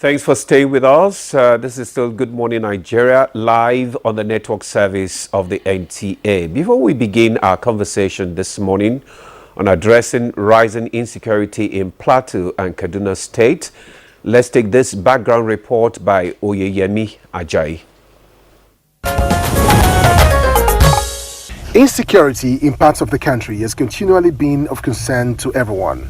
Thanks for staying with us. This is still Good Morning Nigeria, live on the network service of the NTA. Before we begin our conversation this morning on addressing rising insecurity in Plateau and Kaduna State, let's take this background report by Oyeyemi Ajayi. Insecurity in parts of the country has continually been of concern to everyone.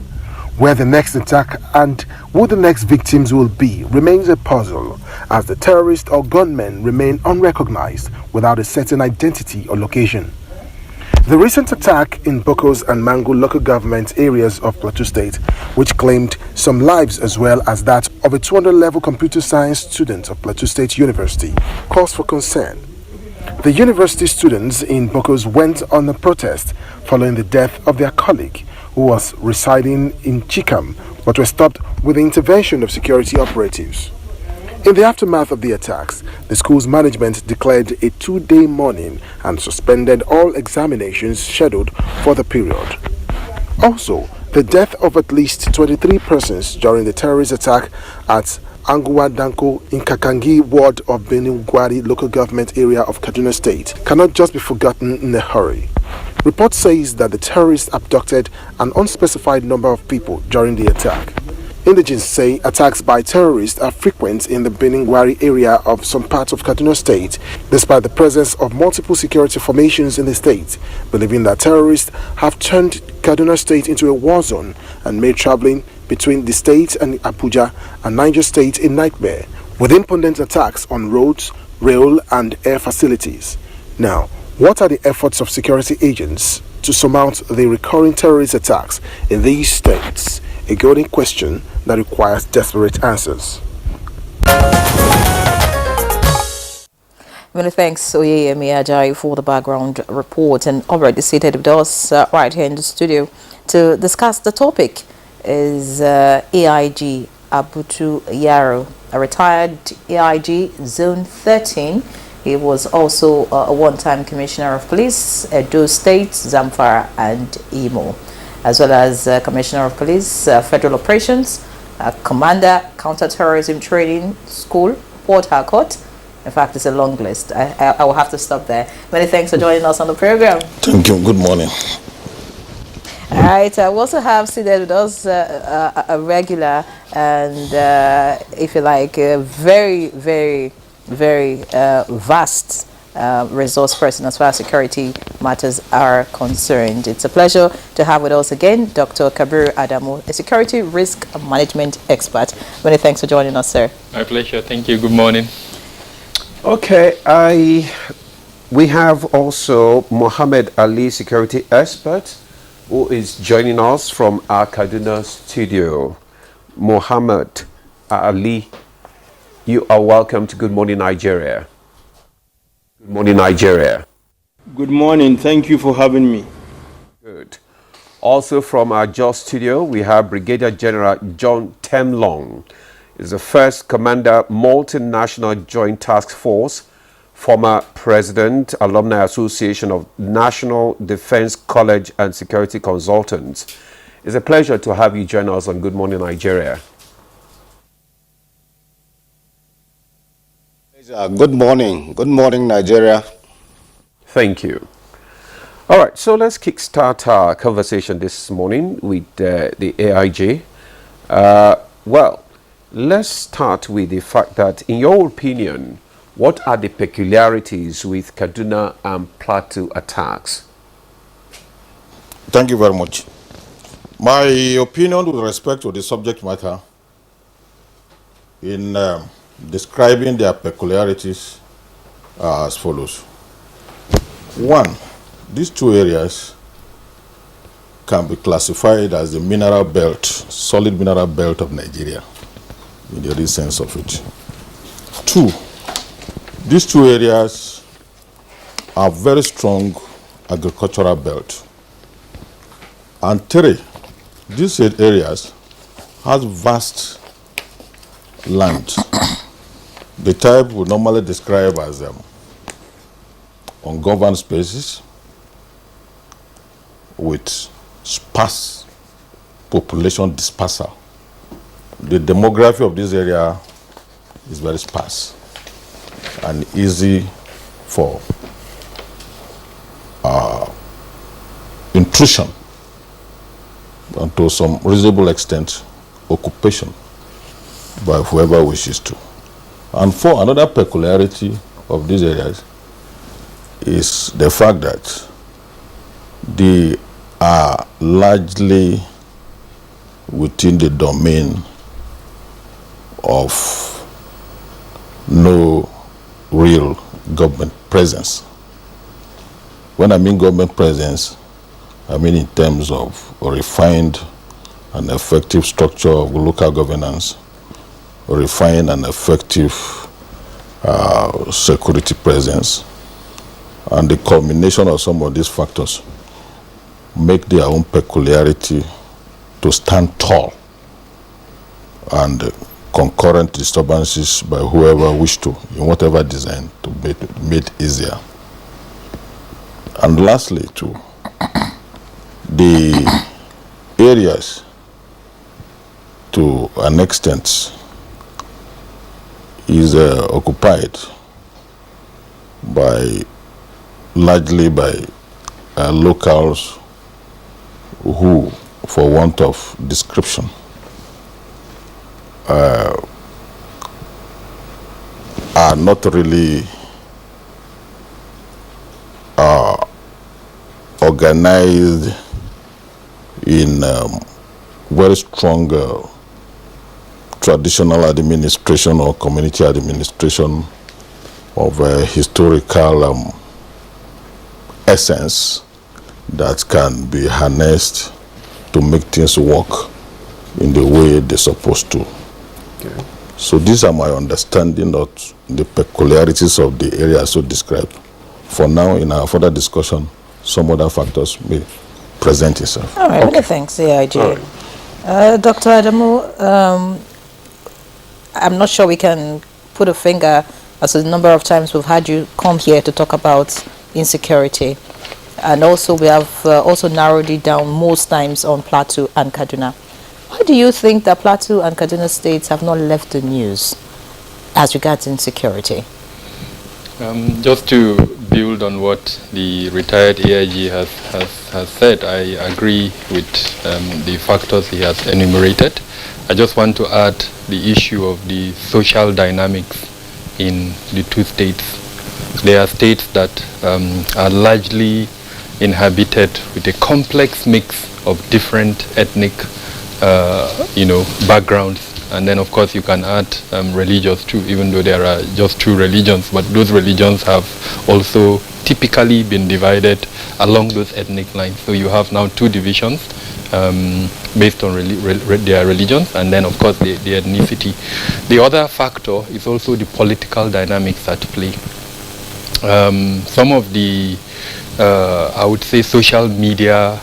Where the next attack and who the next victims will be remains a puzzle, as the terrorists or gunmen remain unrecognized without a certain identity or location. The recent attack in Bokos and Mangu local government areas of Plateau State, which claimed some lives as well as that of a 200-level computer science student of Plateau State University, calls for concern. The university students in Bokos went on a protest following the death of their colleague, who was residing in Chikam, but were stopped with the intervention of security operatives. In the aftermath of the attacks, the school's management declared a 2-day mourning and suspended all examinations scheduled for the period. Also, the death of at least 23 persons during the terrorist attack at Anguwa Danko in Kakangi ward of Benin Gwari local government area of Kaduna State cannot just be forgotten in a hurry. Report says that the terrorists abducted an unspecified number of people during the attack. Indigents say attacks by terrorists are frequent in the Benin Gwari area of some parts of Kaduna State, despite the presence of multiple security formations in the state, believing that terrorists have turned Kaduna State into a war zone and made traveling between the state and Abuja and Niger State a nightmare, with impotent attacks on roads, rail and air facilities. Now, what are the efforts of security agents to surmount the recurring terrorist attacks in these states? A golden question that requires desperate answers. Many thanks, Oyeyemi Ajayi, for the background report, and already seated with us right here in the studio to discuss the topic is AIG Abutu Yaro, a retired AIG Zone 13. He was also a one-time Commissioner of Police, Edo State, Zamfara and Imo, as well as Commissioner of Police, Federal Operations, Commander, Counter-Terrorism Training School, Port Harcourt. In fact, it's a long list. I will have to stop there. Many thanks for joining us on the program. Thank you. Good morning. All right. We also have seated with us a regular and, if you like, a very, very vast resource person as far as security matters are concerned. It's a pleasure to have with us again Dr. Kabir Adamu, a security risk management expert. Many thanks for joining us, sir. My pleasure. Thank you. Good morning. Okay, we have also Mohammed Ali, security expert, who is joining us from our Kaduna studio. Mohammed Ali, you are welcome to Good Morning Nigeria. Good morning, Nigeria. Good morning. Thank you for having me. Good. Also from our Jos studio, we have Brigadier General John Temlong. He's the first Commander, Multinational Joint Task Force, former President, Alumni Association of National Defense College and Security Consultants. It's a pleasure to have you join us on Good Morning Nigeria. Good morning. Good morning, Nigeria. Thank you. All right, so let's kickstart our conversation this morning with the AIG. Well, let's start with the fact that, in your opinion, what are the peculiarities with Kaduna and Plateau attacks? Thank you very much. My opinion with respect to the subject matter in describing their peculiarities are as follows. One, these two areas can be classified as the mineral belt, solid mineral belt of Nigeria, in the real sense of it. Two, these two areas are very strong agricultural belt. And three, these areas has vast land. The type we normally describe as ungoverned spaces with sparse population dispersal. The demography of this area is very sparse and easy for intrusion and to some reasonable extent occupation by whoever wishes to. And for another peculiarity of these areas is the fact that they are largely within the domain of no real government presence. When I mean government presence, I mean in terms of a refined and effective structure of local governance, a refined and effective security presence, and the culmination of some of these factors make their own peculiarity to stand tall, and concurrent disturbances by whoever wish to, in whatever design, to make it easier. And lastly, too, the areas, to an extent, is occupied largely by locals who, for want of description, are not really organized in very strong traditional administration or community administration of a historical essence that can be harnessed to make things work in the way they're supposed to. Okay. So these are my understanding of the peculiarities of the area so described. For now, in our further discussion, some other factors may present itself. All right, many thanks, AIG. Right. Dr. Adamu, I'm not sure we can put a finger as to the number of times we've had you come here to talk about insecurity. And also we have also narrowed it down most times on Plateau and Kaduna. Why do you think that Plateau and Kaduna states have not left the news as regards insecurity? Just to build on what the retired AIG has said, I agree with the factors he has enumerated. I just want to add the issue of the social dynamics in the two states. There are states that are largely inhabited with a complex mix of different ethnic backgrounds. And then, of course, you can add religious too, even though there are just two religions. But those religions have also typically been divided along those ethnic lines. So you have now two divisions based on their religions, and then, of course, the ethnicity. The other factor is also the political dynamics at play. Some of the, I would say, social media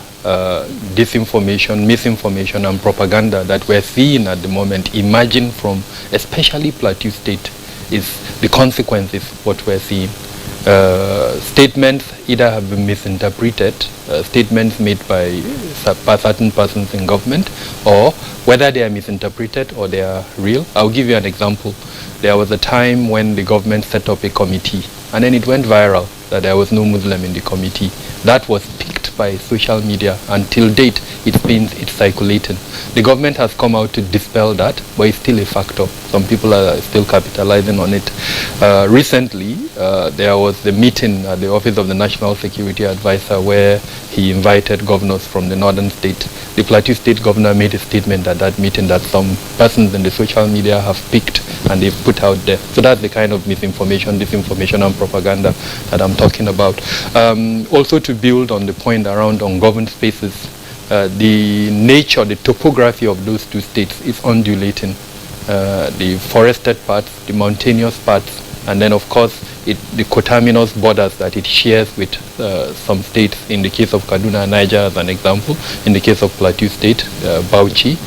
disinformation, misinformation and propaganda that we're seeing at the moment emerging from especially Plateau State is the consequences of what we're seeing. Statements either have been misinterpreted, statements made by certain persons in government, or whether they are misinterpreted or they are real. I'll give you an example. There was a time when the government set up a committee and then it went viral that there was no Muslim in the committee. That was picked by social media. Until date, it's circulating. The government has come out to dispel that, but it's still a factor. Some people are still capitalizing on it. Recently, there was the meeting at the Office of the National Security Advisor where he invited governors from the northern state. The Plateau State governor made a statement at that meeting that some persons in the social media have picked and they've put out there. So that's the kind of misinformation, disinformation and propaganda that I'm talking about. Also to build on the point around ungoverned spaces, the nature, the topography of those two states is undulating. The forested parts, the mountainous parts, and then of course the coterminous borders that it shares with some states, in the case of Kaduna, Niger as an example, in the case of Plateau State, Bauchi,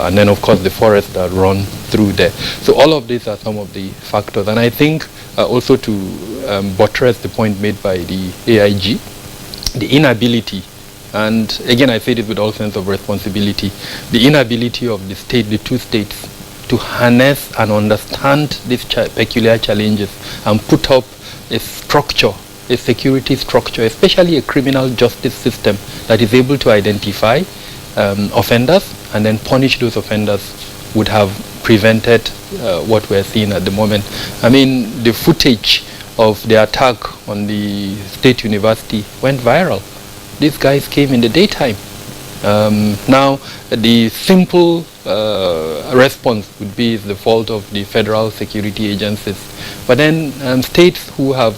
and then of course the forests that run through there. So all of these are some of the factors, and I think also to buttress the point made by the AIG, the inability, and again I say this with all sense of responsibility, the inability of the two states to harness and understand these peculiar challenges and put up a structure, a security structure, especially a criminal justice system that is able to identify offenders and then punish those offenders, would have prevented what we're seeing at the moment. I mean, the footage of the attack on the State University went viral. These guys came in the daytime. Now, the simple response would be the fault of the federal security agencies. But then states who have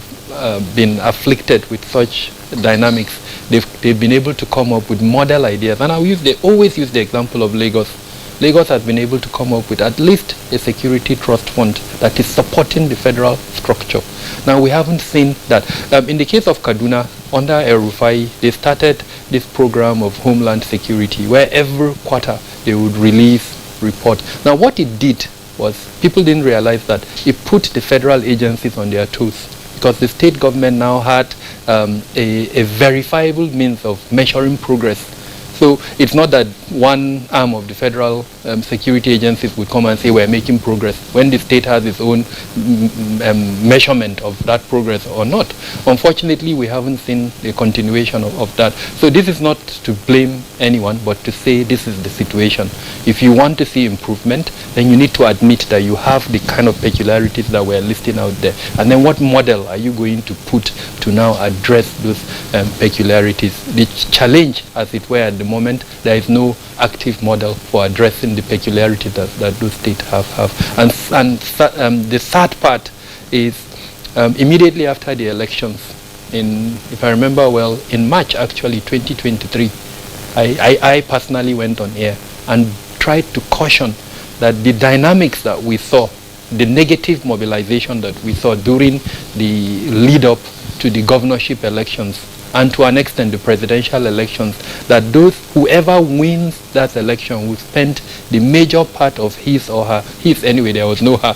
been afflicted with such dynamics, they've been able to come up with model ideas. And they always use the example of Lagos. Lagos has been able to come up with at least a security trust fund that is supporting the federal structure. Now, we haven't seen that. In the case of Kaduna, under El-Rufai, they started this program of homeland security, where every quarter they would release reports. Now, what it did was, people didn't realize that it put the federal agencies on their toes, because the state government now had a verifiable means of measuring progress. So it's not that one arm of the federal security agencies would come and say we're making progress when the state has its own measurement of that progress or not. Unfortunately, we haven't seen the continuation of that. So this is not to blame anyone, but to say this is the situation. If you want to see improvement, then you need to admit that you have the kind of peculiarities that we're listing out there. And then what model are you going to put to now address those peculiarities? The challenge, as it were, at the moment, there is no active model for addressing the peculiarities that those states have. And the sad part is immediately after the elections, if I remember well, in March actually 2023, I personally went on air and tried to caution that the dynamics that we saw, the negative mobilization that we saw during the lead up to the governorship elections and to an extent the presidential elections, that whoever wins that election will spend the major part of his anyway, there was no her,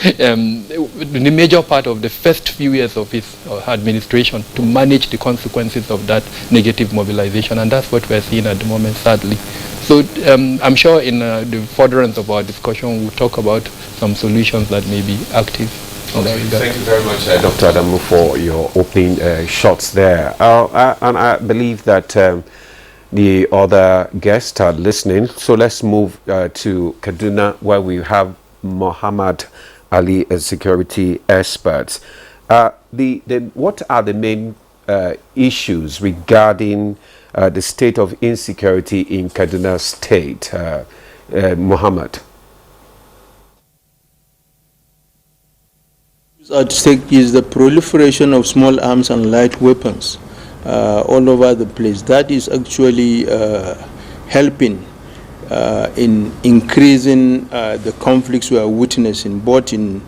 the major part of the first few years of his administration to manage the consequences of that negative mobilization. And that's what we're seeing at the moment, sadly. So I'm sure in the furtherance of our discussion, we'll talk about some solutions that may be active. Okay. Thank you very much, Dr. Adamu, for your opening shots there. And I believe that the other guests are listening. So let's move to Kaduna, where we have Muhammad Ali, a security expert. What are the main issues regarding the state of insecurity in Kaduna State? Muhammad. At stake is the proliferation of small arms and light weapons all over the place. That is actually helping in increasing the conflicts we are witnessing, both in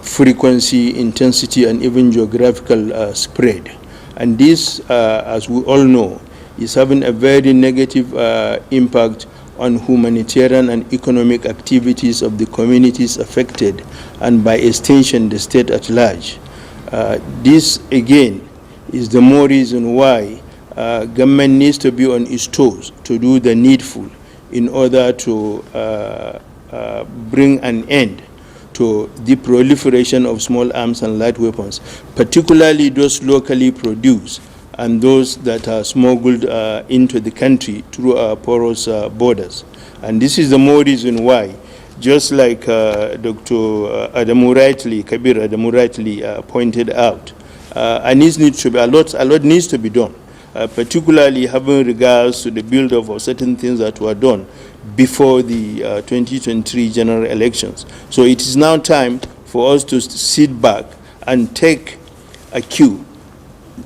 frequency, intensity, and even geographical spread. And this, as we all know, is having a very negative impact on humanitarian and economic activities of the communities affected, and by extension the state at large. This again is the more reason why government needs to be on its toes to do the needful in order to bring an end to the proliferation of small arms and light weapons, particularly those locally produced and those that are smuggled into the country through our porous borders. And this is the more reason why, just like Dr. Kabir Adamu rightly pointed out, a lot needs to be done, particularly having regards to the build-up of certain things that were done before the 2023 general elections. So it is now time for us to sit back and take a cue.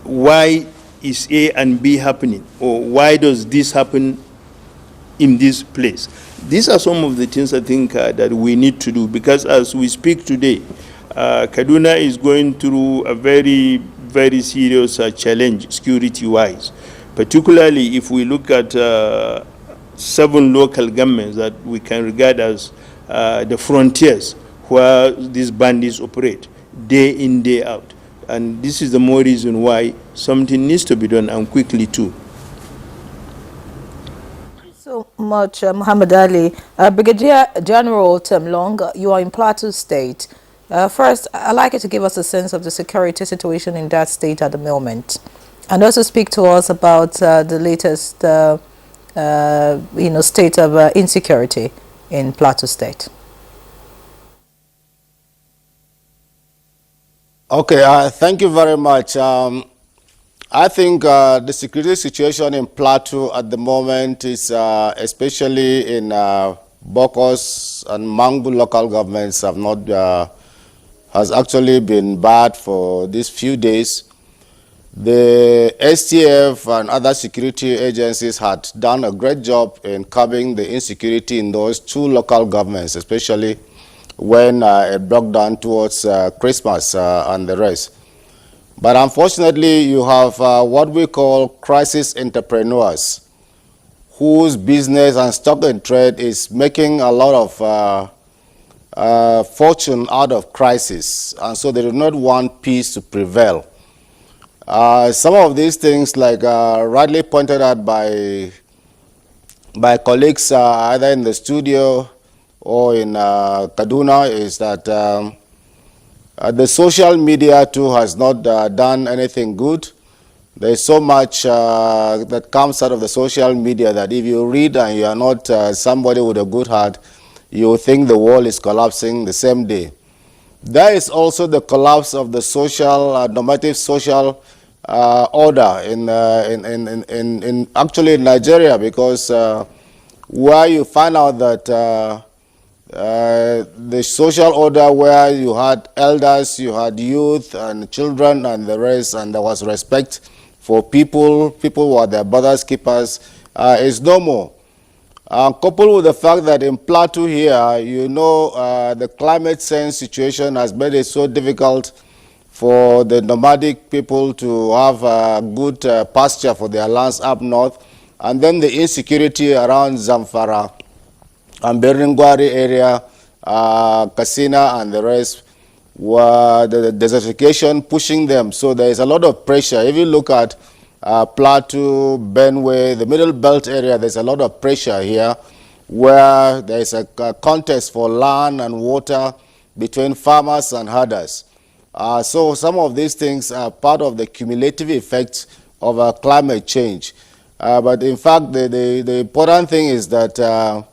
Why is A and B happening, or why does this happen in this place? These are some of the things I think that we need to do, because as we speak today, Kaduna is going through a very, very serious challenge security-wise, particularly if we look at 7 local governments that we can regard as the frontiers where these bandits operate day in, day out. And this is the more reason why something needs to be done, and quickly too. So so much, Muhammad Ali. Brigadier General Tim Long, you are in Plateau State. First, I'd like you to give us a sense of the security situation in that state at the moment, and also speak to us about the latest, state of insecurity in Plateau State. Okay, thank you very much. I think the security situation in Plateau at the moment is, especially in Bokos and Mangu local governments, has actually been bad for these few days. The STF and other security agencies had done a great job in curbing the insecurity in those two local governments, especially when it broke down towards Christmas and the rest. But unfortunately, you have what we call crisis entrepreneurs, whose business and stock and trade is making a lot of fortune out of crisis, and so they do not want peace to prevail. Some of these things, like rightly pointed out by colleagues either in the studio or in Kaduna, is that the social media too has not done anything good. There's so much that comes out of the social media that if you read and you are not somebody with a good heart, you think the world is collapsing the same day. There is also the collapse of the social, normative social order in actually in Nigeria, because where you find out that the social order where you had elders, you had youth and children and the rest, and there was respect for people were their brothers keepers, is no more. Coupled with the fact that in Plateau here, the climate change situation has made it so difficult for the nomadic people to have good pasture for their lands up north, and then the insecurity around Zamfara and Beringwari area, Kasina and the rest, were the desertification pushing them. So there is a lot of pressure. If you look at Plateau, Benue, the Middle Belt area, there's a lot of pressure here, where there is a contest for land and water between farmers and herders. So some of these things are part of the cumulative effects of climate change. But in fact, the important thing is that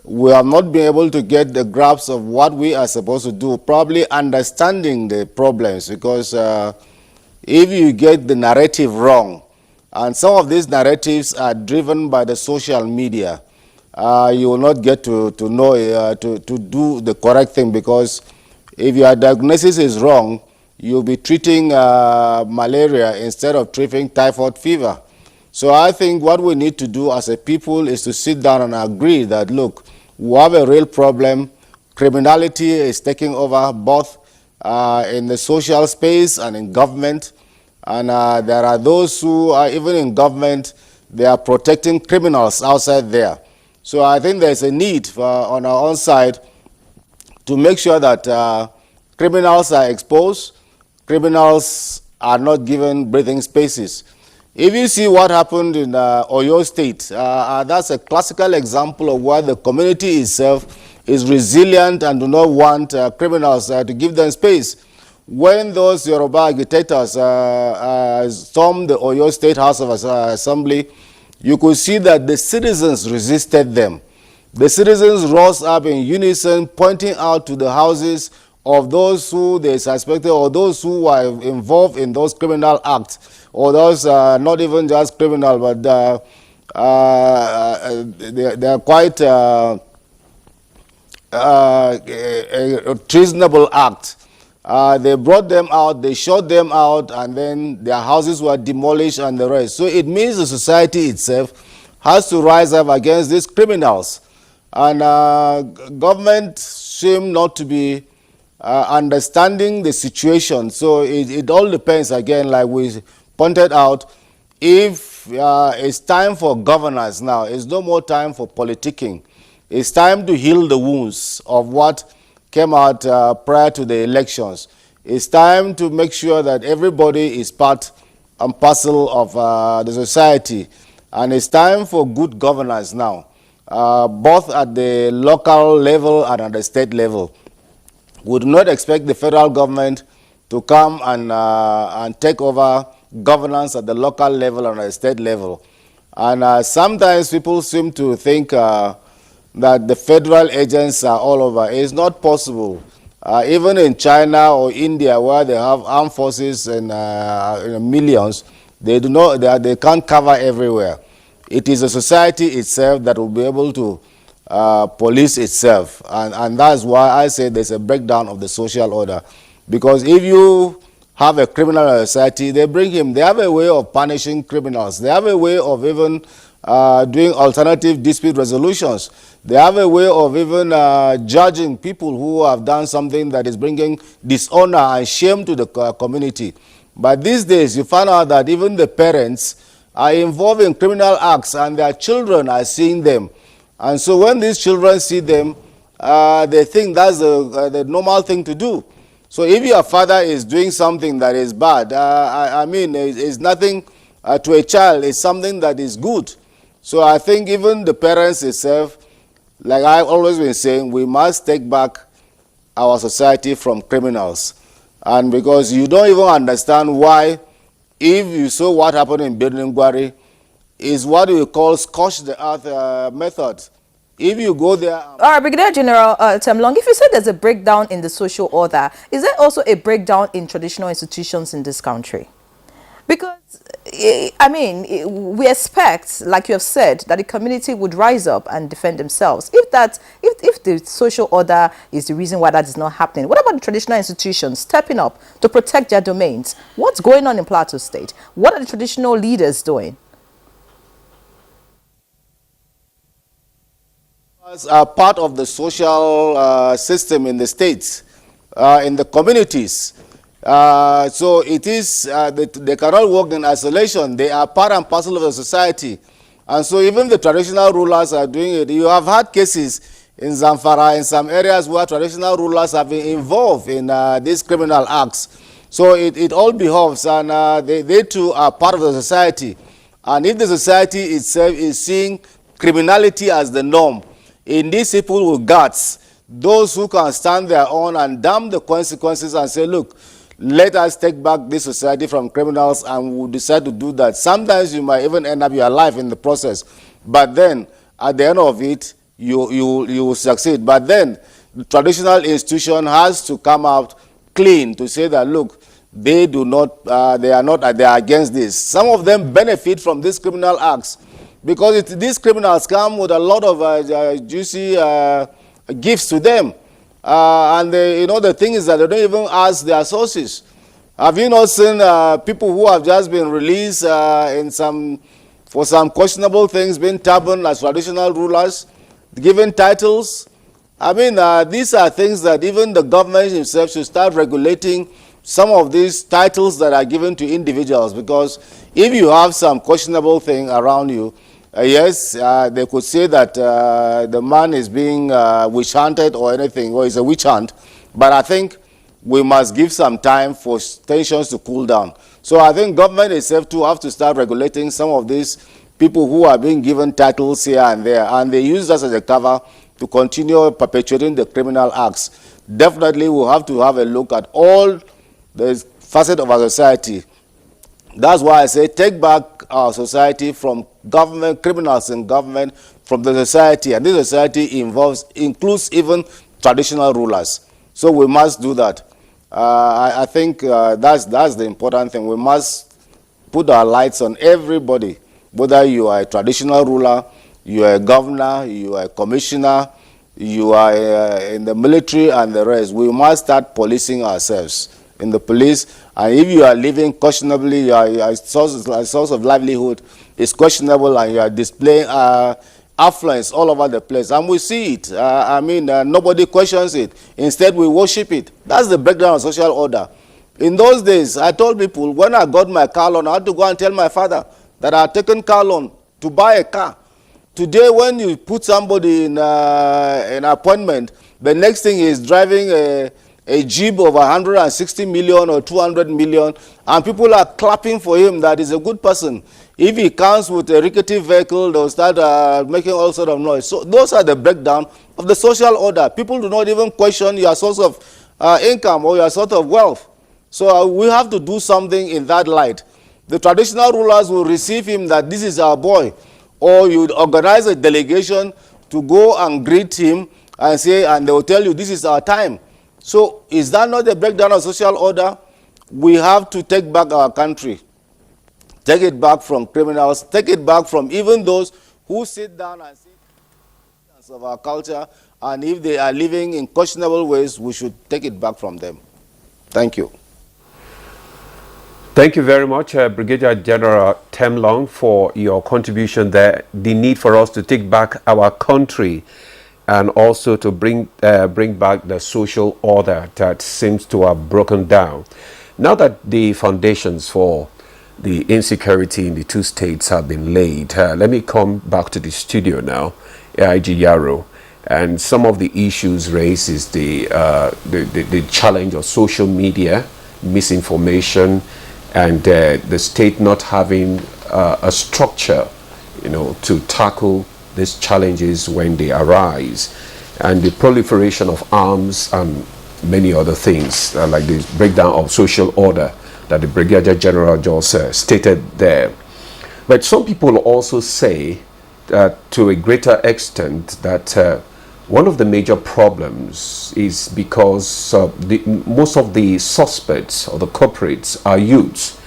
we have not been able to get the grasp of what we are supposed to do, probably understanding the problems, because if you get the narrative wrong, and some of these narratives are driven by the social media, you will not get to know, to do the correct thing, because if your diagnosis is wrong, you'll be treating malaria instead of treating typhoid fever. So I think what we need to do as a people is to sit down and agree that, look, we have a real problem. Criminality is taking over both in the social space and in government. And there are those who are even in government, they are protecting criminals outside there. So I think there's a need for, on our own side, to make sure that criminals are exposed, criminals are not given breathing spaces. If you see what happened in Oyo State, that's a classical example of where the community itself is resilient and do not want criminals to give them space. When those Yoruba agitators stormed the Oyo State House of Assembly, you could see that the citizens resisted them. The citizens rose up in unison, pointing out to the houses of those who they suspected or those who were involved in those criminal acts, or those not even just criminal, but they are quite a treasonable act. They brought them out, they shot them out, and then their houses were demolished and the rest. So it means the society itself has to rise up against these criminals. And government seem not to be understanding the situation. So it all depends, again, like we pointed out, if it's time for governance now, it's no more time for politicking. It's time to heal the wounds of what came out prior to the elections. It's time to make sure that everybody is part and parcel of the society. And it's time for good governance now, both at the local level and at the state level. We do not expect the federal government to come and take over governance at the local level and at the state level. And sometimes people seem to think that the federal agents are all over. It's not possible. Even in China or India, where they have armed forces in millions, they can't cover everywhere. It is a society itself that will be able to police itself. And that's why I say there's a breakdown of the social order. Because if you have a criminal society, they bring him. They have a way of punishing criminals. They have a way of even doing alternative dispute resolutions. They have a way of even judging people who have done something that is bringing dishonor and shame to the community. But these days, you find out that even the parents are involved in criminal acts and their children are seeing them. And so when these children see them, they think that's the normal thing to do. So if your father is doing something that is bad, I mean, it's nothing to a child. It's something that is good. So I think even the parents itself, like I've always been saying, we must take back our society from criminals. And because you don't even understand why, if you saw what happened in Birnin is what we call scorch the earth method. If you go there... All right, Brigadier General Temlong, if you said there's a breakdown in the social order, is there also a breakdown in traditional institutions in this country? Because, I mean, we expect, like you have said, that the community would rise up and defend themselves. If the social order is the reason why that is not happening, what about the traditional institutions stepping up to protect their domains? What's going on in Plateau State? What are the traditional leaders doing? Are part of the social system in the states, in the communities. So it is, they cannot work in isolation. They are part and parcel of the society. And so even the traditional rulers are doing it. You have had cases in Zamfara, in some areas where traditional rulers have been involved in these criminal acts. So it all behoves, and they too are part of the society. And if the society itself is seeing criminality as the norm, in these people with guts, those who can stand their own and damn the consequences and say, look, let us take back this society from criminals, and we'll decide to do that. Sometimes you might even end up your life in the process. But then, at the end of it, you will succeed. But then, the traditional institution has to come out clean to say that, look, they are against this. Some of them benefit from these criminal acts, because these criminals come with a lot of juicy gifts to them. And the thing is that they don't even ask their sources. Have you not seen people who have just been released for some questionable things, being tabbed as traditional rulers, given titles? I mean, these are things that even the government itself should start regulating some of these titles that are given to individuals, because if you have some questionable thing around you, yes, they could say that the man is being witch hunted or anything, or it's a witch hunt. But I think we must give some time for tensions to cool down. So I think government itself too have to start regulating some of these people who are being given titles here and there, and they use us as a cover to continue perpetuating the criminal acts. Definitely we'll have to have a look at all the facets of our society. That's why I say take back our society from government, criminals in government, from the society. And this society includes even traditional rulers. So we must do that. I think that's the important thing. We must put our lights on everybody, whether you are a traditional ruler, you are a governor, you are a commissioner, you are in the military and the rest. We must start policing ourselves in the police. And if you are living questionably, your source of livelihood is questionable, and you are displaying affluence all over the place, and we see it. I mean, nobody questions it. Instead, we worship it. That's the breakdown of social order. In those days, I told people, when I got my car loan, I had to go and tell my father that I had taken car loan to buy a car. Today, when you put somebody in an appointment, the next thing is driving a jeep of 160 million or 200 million, and people are clapping for him that he's a good person. If he comes with a rickety vehicle, they'll start making all sort of noise. So those are the breakdown of the social order. People do not even question your source of income or your sort of wealth. So we have to do something in that light. The traditional rulers will receive him that this is our boy, or you organize a delegation to go and greet him and say, and they will tell you this is our time. So is that not the breakdown of social order? We have to take back our country. Take it back from criminals, take it back from even those who sit down and say of our culture, and if they are living in questionable ways, we should take it back from them. Thank you. Thank you very much, Brigadier General Temlong, for your contribution there. The need for us to take back our country and also to bring back the social order that seems to have broken down. Now that the foundations for the insecurity in the two states have been laid, let me come back to the studio now, AIG Yaro. And some of the issues raised is the challenge of social media, misinformation, and the state not having a structure, to tackle these challenges when they arise, and the proliferation of arms and many other things, like the breakdown of social order that the Brigadier General just stated there. But some people also say that to a greater extent that one of the major problems is because most of the suspects or the culprits are youths,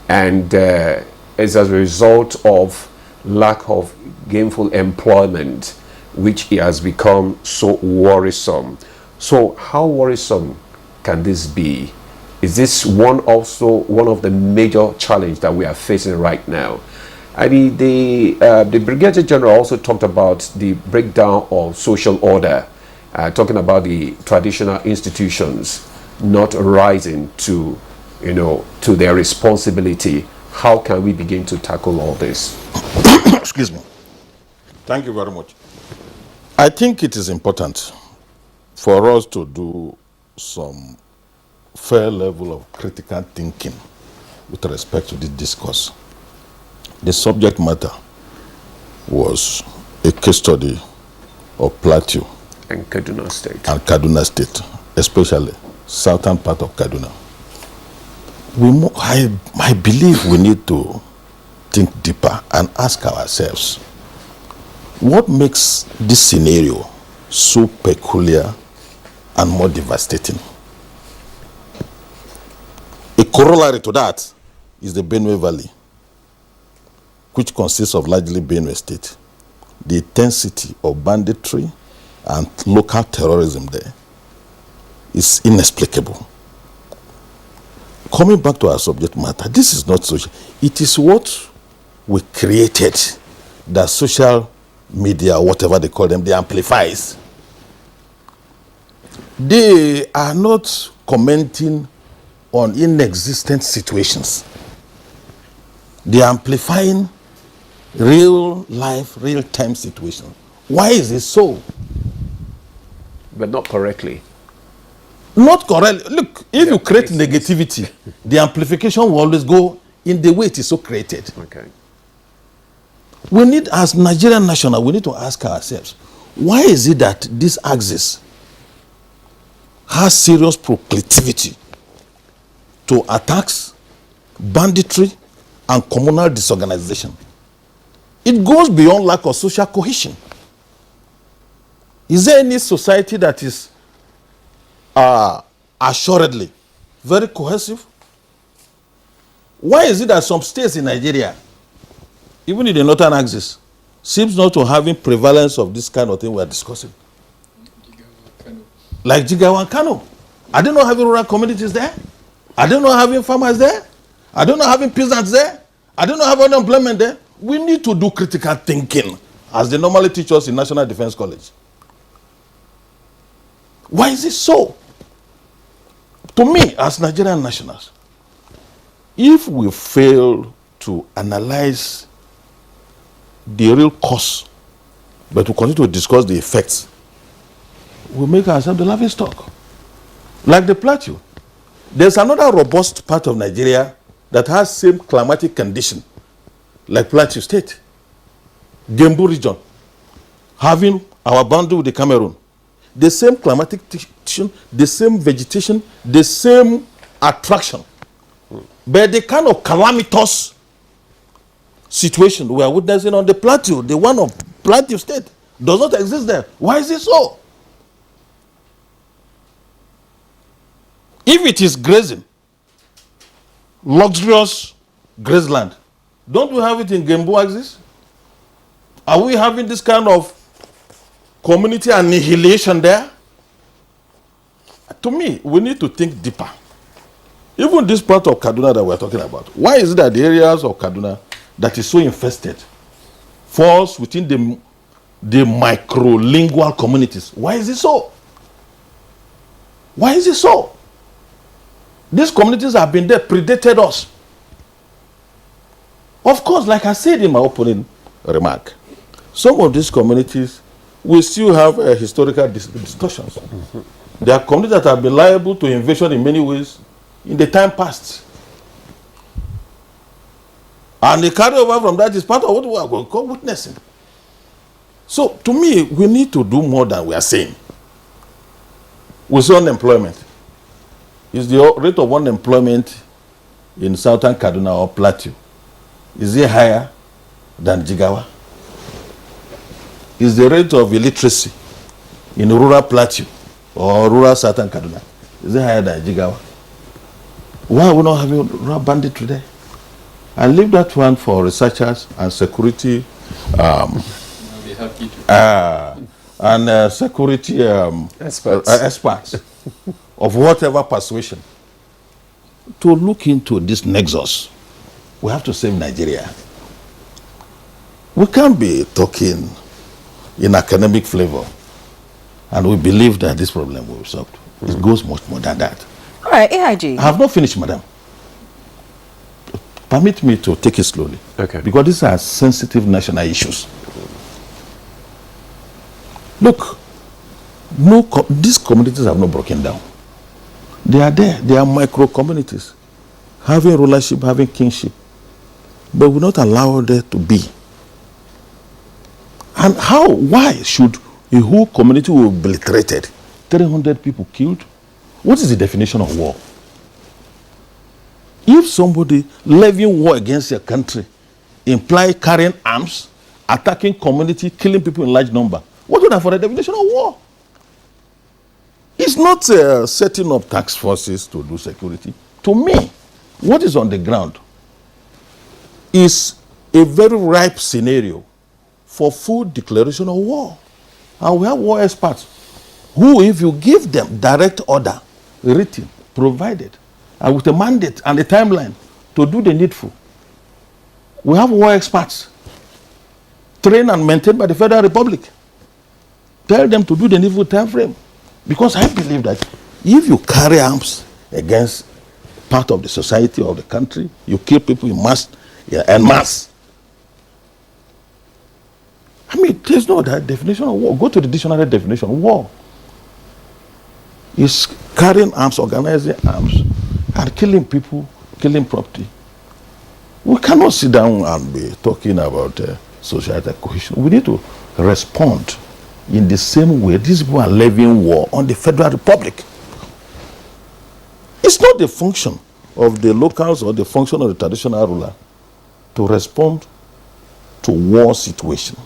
and is as a result of lack of gainful employment, which has become so worrisome. So how worrisome can this be? Is this also one of the major challenges that we are facing right now? I mean, the Brigadier General also talked about the breakdown of social order, talking about the traditional institutions not rising to their responsibility. How can we begin to tackle all this? Excuse me. Thank you very much. I think it is important for us to do some fair level of critical thinking with respect to this discourse. The subject matter was a case study of Plateau and Kaduna State, especially southern part of Kaduna. I believe we need to think deeper and ask ourselves, what makes this scenario so peculiar and more devastating? A corollary to that is the Benue Valley, which consists of largely Benue State. The intensity of banditry and local terrorism there is inexplicable. Coming back to our subject matter, this is not social. It is what we created, that social media, whatever they call them, they amplifies. They are not commenting on inexistent situations. They are amplifying real life, real time situation. Why is it so? But not correctly. Not correctly. Look, if you create negativity, the amplification will always go in the way it is so created. Okay. We need, as Nigerian national, we need to ask ourselves, why is it that this axis has serious proclivity to attacks, banditry, and communal disorganization? It goes beyond lack of social cohesion. Is there any society that is assuredly very cohesive? Why is it that some states in Nigeria, even in the northern axis, seems not to having prevalence of this kind of thing we are discussing? Like Jigawa and Kano. Are they not having rural communities there? Are they not having farmers there? Are they not having peasants there? Are they not having unemployment there? We need to do critical thinking, as they normally teach us in National Defense College. Why is it so? To me, as Nigerian nationals, if we fail to analyze the real cause, but we continue to discuss the effects, we make ourselves the laughing stock. Like the Plateau. There's another robust part of Nigeria that has same climatic condition like Plateau State, Gembu region, having our boundary with the Cameroon, the same climatic condition, the same vegetation, the same attraction. But the kind of calamitous situation we are witnessing on the Plateau, the one of Plateau State, does not exist there. Why is it so? If it is grazing, luxurious grazeland, don't we have it in Gembu axis? Are we having this kind of community annihilation there? To me, we need to think deeper. Even this part of Kaduna that we're talking about, why is it that the areas of Kaduna that is so infested falls within the micro-lingual communities? Why is it so? Why is it so? These communities have been there, predated us. Of course, like I said in my opening remark, some of these communities will still have historical distortions. There are communities that have been liable to invasion in many ways in the time past. And the carryover from that is part of what we are going to call witnessing. So, to me, we need to do more than we are saying. We see unemployment. Is the rate of unemployment in southern Kaduna or Plateau, is it higher than Jigawa? Is the rate of illiteracy in rural Plateau or rural southern Kaduna, is it higher than Jigawa? Why are we not having rural banditry today? I leave that one for researchers and security security experts of whatever persuasion to look into this nexus. We have to save Nigeria. We can't be talking in academic flavor and we believe that this problem will be solved. It goes much more than that. All right, AIG. I have not finished, madam. Permit me to take it slowly. Okay. Because these are sensitive national issues. Look, these communities have not broken down. They are there. They are micro communities, having rulership, having kingship. But we not allow there to be. And why should a whole community be obliterated? 300 people killed? What is the definition of war? If somebody levying war against your country implies carrying arms, attacking community, killing people in large number, what would that for a definition of war? It's not setting up task forces to do security. To me, what is on the ground is a very ripe scenario for full declaration of war. And we have war experts who, if you give them direct order, written, provided, and with a mandate and a timeline to do the needful, we have war experts trained and maintained by the Federal Republic. Tell them to do the needful time frame. Because I believe that if you carry arms against part of the society or the country, you kill people in mass, en masse. I mean, there's no that definition of war. Go to the dictionary definition. War is carrying arms, organizing arms, and killing people, killing property. We cannot sit down and be talking about societal cohesion. We need to respond in the same way these people are levying war on the Federal Republic. It's not the function of the locals or the function of the traditional ruler to respond to war situation.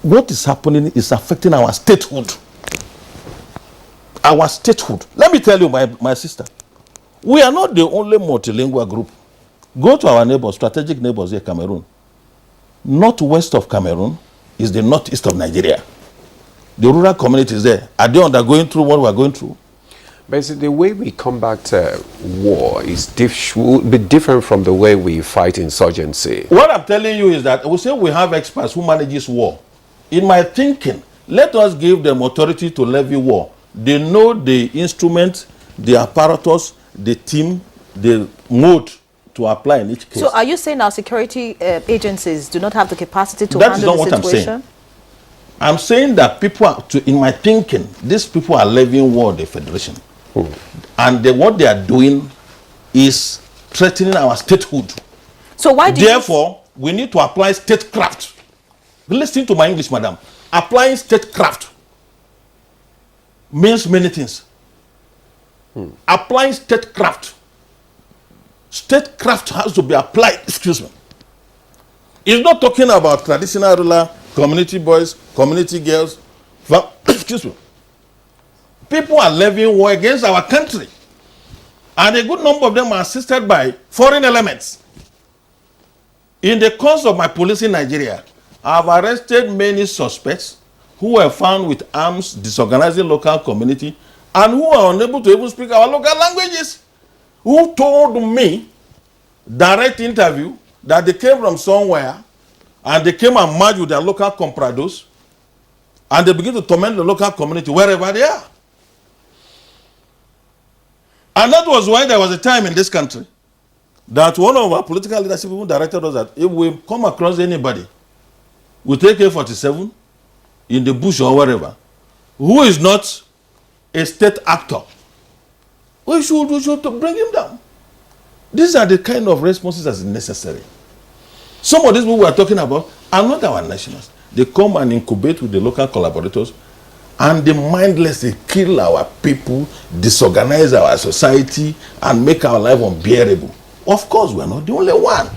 What is happening is affecting our statehood. Our statehood. Let me tell you, my sister, we are not the only multilingual group. Go to our neighbors, strategic neighbors here, Cameroon. Northwest of Cameroon is the northeast of Nigeria. The rural communities there, are they undergoing through what we are going through? But the way we combat war will be different from the way we fight insurgency. What I'm telling you is that we say we have experts who manages war. In my thinking, let us give them authority to levy war. They know the instrument, the apparatus, the team, the mode to apply in each case. So are you saying our security agencies do not have the capacity to handle the situation? That is not what I'm saying. I'm saying that people in my thinking, these people are levying war on the federation. And what they are doing is threatening our statehood. So why do Therefore, we need to apply statecraft. Listen to my English, madam. Applying statecraft means many things. Applying statecraft. Statecraft has to be applied, excuse me. It's not talking about traditional ruler, community boys, community girls. Excuse me. People are levying war against our country. And a good number of them are assisted by foreign elements. In the course of my police in Nigeria, I have arrested many suspects who were found with arms, disorganizing local community, and who are unable to even speak our local languages. Who told me, direct interview, that they came from somewhere, and they came and merged with their local comprados, and they begin to torment the local community wherever they are. And that was why there was a time in this country that one of our political leadership people directed us that if we come across anybody with AK-47 in the bush or wherever, who is not a state actor, we should bring him down. These are the kind of responses that is necessary. Some of these people we are talking about are not our nationals. They come and incubate with the local collaborators, and they mindlessly kill our people, disorganize our society, and make our life unbearable. Of course, we are not the only one.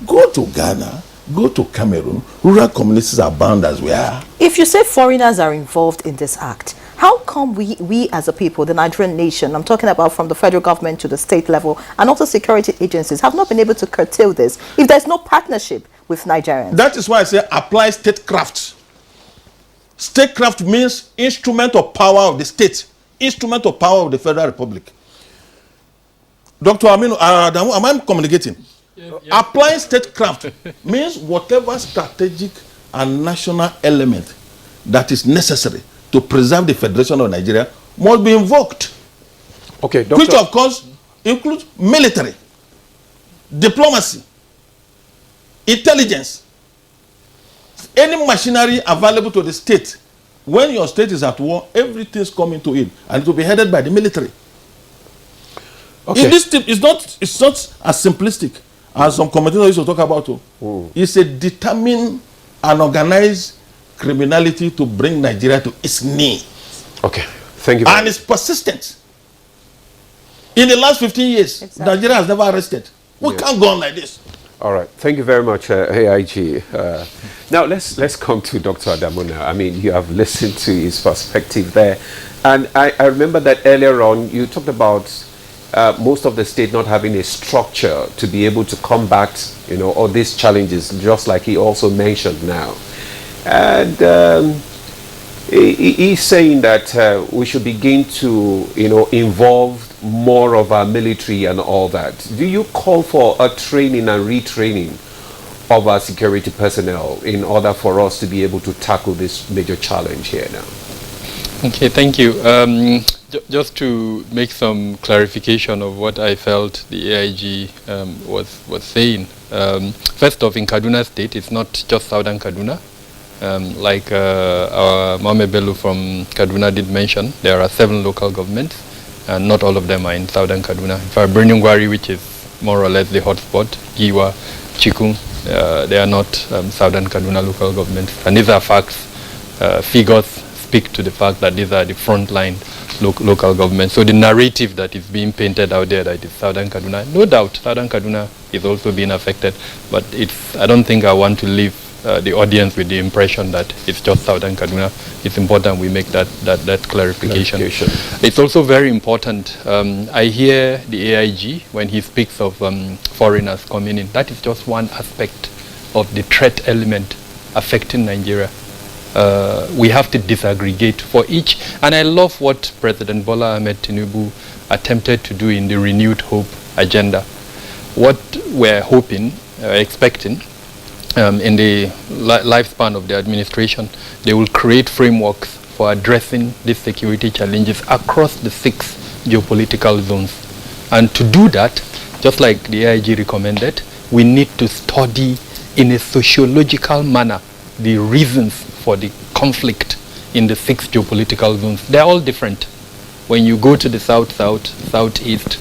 Go to Ghana, go to Cameroon. Rural communities are bound as we are. If you say foreigners are involved in this act, how come we as a people, the Nigerian nation, I'm talking about from the federal government to the state level, and also security agencies, have not been able to curtail this if there's no partnership with Nigerians? That is why I say apply statecraft. Statecraft means instrument of power of the state, instrument of power of the Federal Republic. Dr. Aminu, am I communicating? Yes. Applying statecraft means whatever strategic and national element that is necessary to preserve the Federation of Nigeria must be invoked. Okay, Doctor. Which, of course, includes military, diplomacy, intelligence, any machinery available to the state. When your state is at war, everything is coming to it, and it will be headed by the military. Okay. In this tip, it's not as simplistic as some commentators used to talk about. It's a determined and organized criminality to bring Nigeria to its knee. Okay, thank you. And it's persistent. In the last 15 years, Nigeria has never arrested. We can't go on like this. All right, thank you very much, AIG. Now let's come to Dr. Adamona. I mean, you have listened to his perspective there, and I remember that earlier on you talked about most of the state not having a structure to be able to combat, all these challenges, just like he also mentioned now. And he's saying that we should begin to, involve more of our military and all that. Do you call for a training and retraining of our security personnel in order for us to be able to tackle this major challenge here now? Okay, thank you. Just to make some clarification of what I felt the AIG was saying. First off, in Kaduna State, it's not just Southern Kaduna. Like our Mame Bello from Kaduna did mention, there are 7 local governments, and not all of them are in Southern Kaduna. In fact, Birnungwari, which is more or less the hotspot, Giwa, Chikun, they are not Southern Kaduna local governments. And these are facts. Figures speak to the fact that these are the frontline local governments. So the narrative that is being painted out there that is Southern Kaduna, no doubt Southern Kaduna is also being affected, but I don't think I want to leave the audience with the impression that it's just Southern Kaduna. It's important we make that clarification. It's also very important. I hear the AIG when he speaks of foreigners coming in. That is just one aspect of the threat element affecting Nigeria. We have to disaggregate for each, and I love what President Bola Ahmed Tinubu attempted to do in the Renewed Hope agenda. What we're hoping, expecting, in the lifespan of the administration, they will create frameworks for addressing these security challenges across the 6 geopolitical zones. And to do that, just like the AIG recommended, we need to study in a sociological manner the reasons for the conflict in the 6 geopolitical zones. They're all different. When you go to the south, southeast,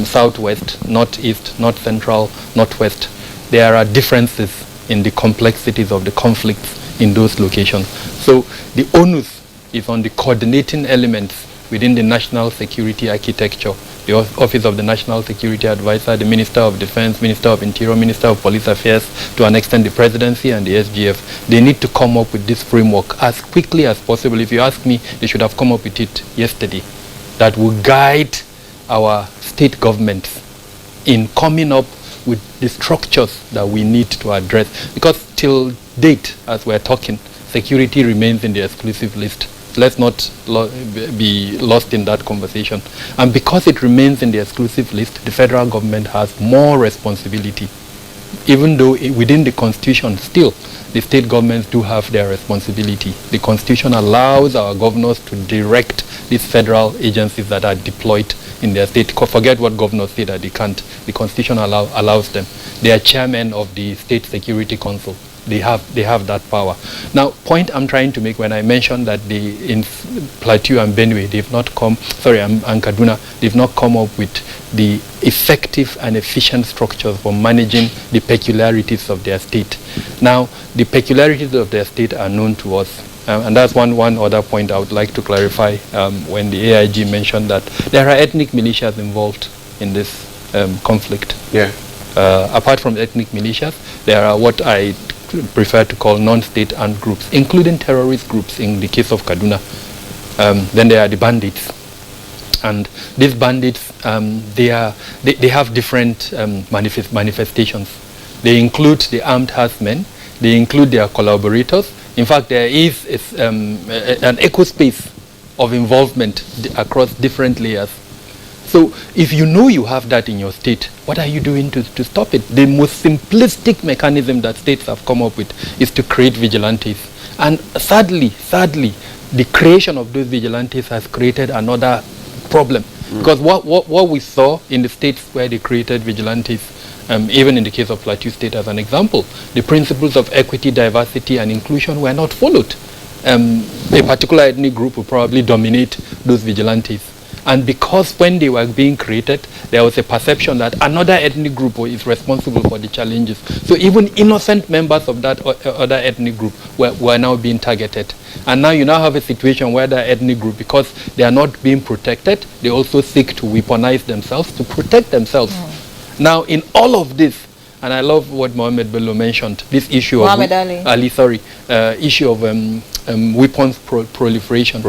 southwest, northeast, north central, northwest, there are differences in the complexities of the conflicts in those locations. So the onus is on the coordinating elements within the national security architecture, the Office of the National Security Advisor, the Minister of Defense, Minister of Interior, Minister of Police Affairs, to an extent the Presidency and the SGF. They need to come up with this framework as quickly as possible. If you ask me, they should have come up with it yesterday. That will guide our state governments in coming up with the structures that we need to address. Because till date, as we're talking, security remains in the exclusive list. Let's not be lost in that conversation. And because it remains in the exclusive list, the federal government has more responsibility. Even though within the Constitution, still, the state governments do have their responsibility. The Constitution allows our governors to direct these federal agencies that are deployed in their state. Forget what governors say that they can't. The Constitution allows them. They are chairmen of the State Security Council. They have that power. Now, point I'm trying to make when I mentioned that in Plateau and Benue, they've not come, and Kaduna, they've not come up with the effective and efficient structures for managing the peculiarities of their state. Now, the peculiarities of their state are known to us. And that's one other point I would like to clarify when the AIG mentioned that there are ethnic militias involved in this conflict. Yeah. Apart from ethnic militias, there are what I prefer to call non-state armed groups, including terrorist groups in the case of Kaduna. Then there are the bandits. And these bandits, they have different manifestations. They include the armed herdsmen, they include their collaborators. In fact, there is an echo space of involvement across different layers. So if you know you have that in your state, what are you doing to stop it? The most simplistic mechanism that states have come up with is to create vigilantes. And sadly, the creation of those vigilantes has created another problem. Because what we saw in the states where they created vigilantes, even in the case of Plateau State as an example, the principles of equity, diversity and inclusion were not followed. A particular ethnic group will probably dominate those vigilantes. And because when they were being created, there was a perception that another ethnic group is responsible for the challenges. So even innocent members of that other ethnic group were now being targeted. And now you now have a situation where that ethnic group, because they are not being protected, they also seek to weaponize themselves to protect themselves. Now in all of this, and I love what Mohammed Bello mentioned, this issue of issue of weapons proliferation.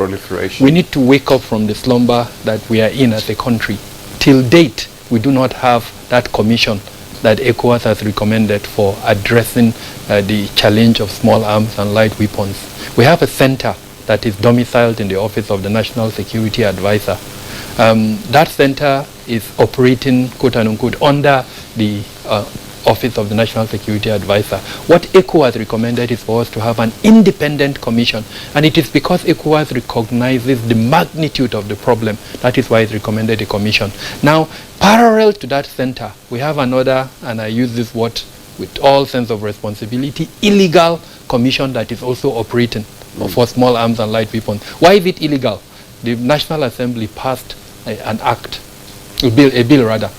We need to wake up from the slumber that we are in as a country. Till date, we do not have that commission that ECOWAS has recommended for addressing the challenge of small arms and light weapons. We have a center that is domiciled in the Office of the National Security Advisor. That center is operating, quote unquote, under the Office of the National Security Advisor. What ECOWAS recommended is for us to have an independent commission, and it is because ECOWAS recognizes the magnitude of the problem. That is why it recommended a commission. Now, parallel to that center, we have another, and I use this word with all sense of responsibility, illegal commission that is also operating for small arms and light weapons. Why is it illegal? The National Assembly passed an act, a bill rather,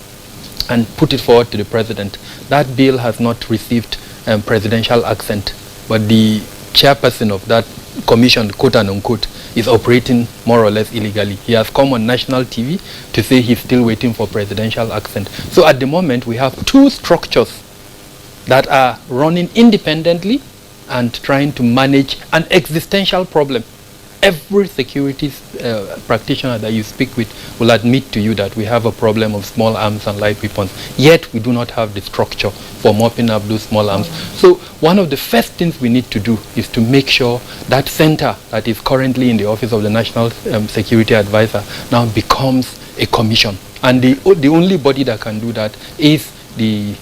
and put it forward to the president. That bill has not received presidential accent, but the chairperson of that commission, quote unquote, is operating more or less illegally. He has come on national TV to say he's still waiting for presidential accent. So at the moment, we have two structures that are running independently and trying to manage an existential problem. Every security practitioner that you speak with will admit to you that we have a problem of small arms and light weapons, yet we do not have the structure for mopping up those small arms. So one of the first things we need to do is to make sure that center that is currently in the Office of the National Security Advisor now becomes a commission. And the only body that can do that is the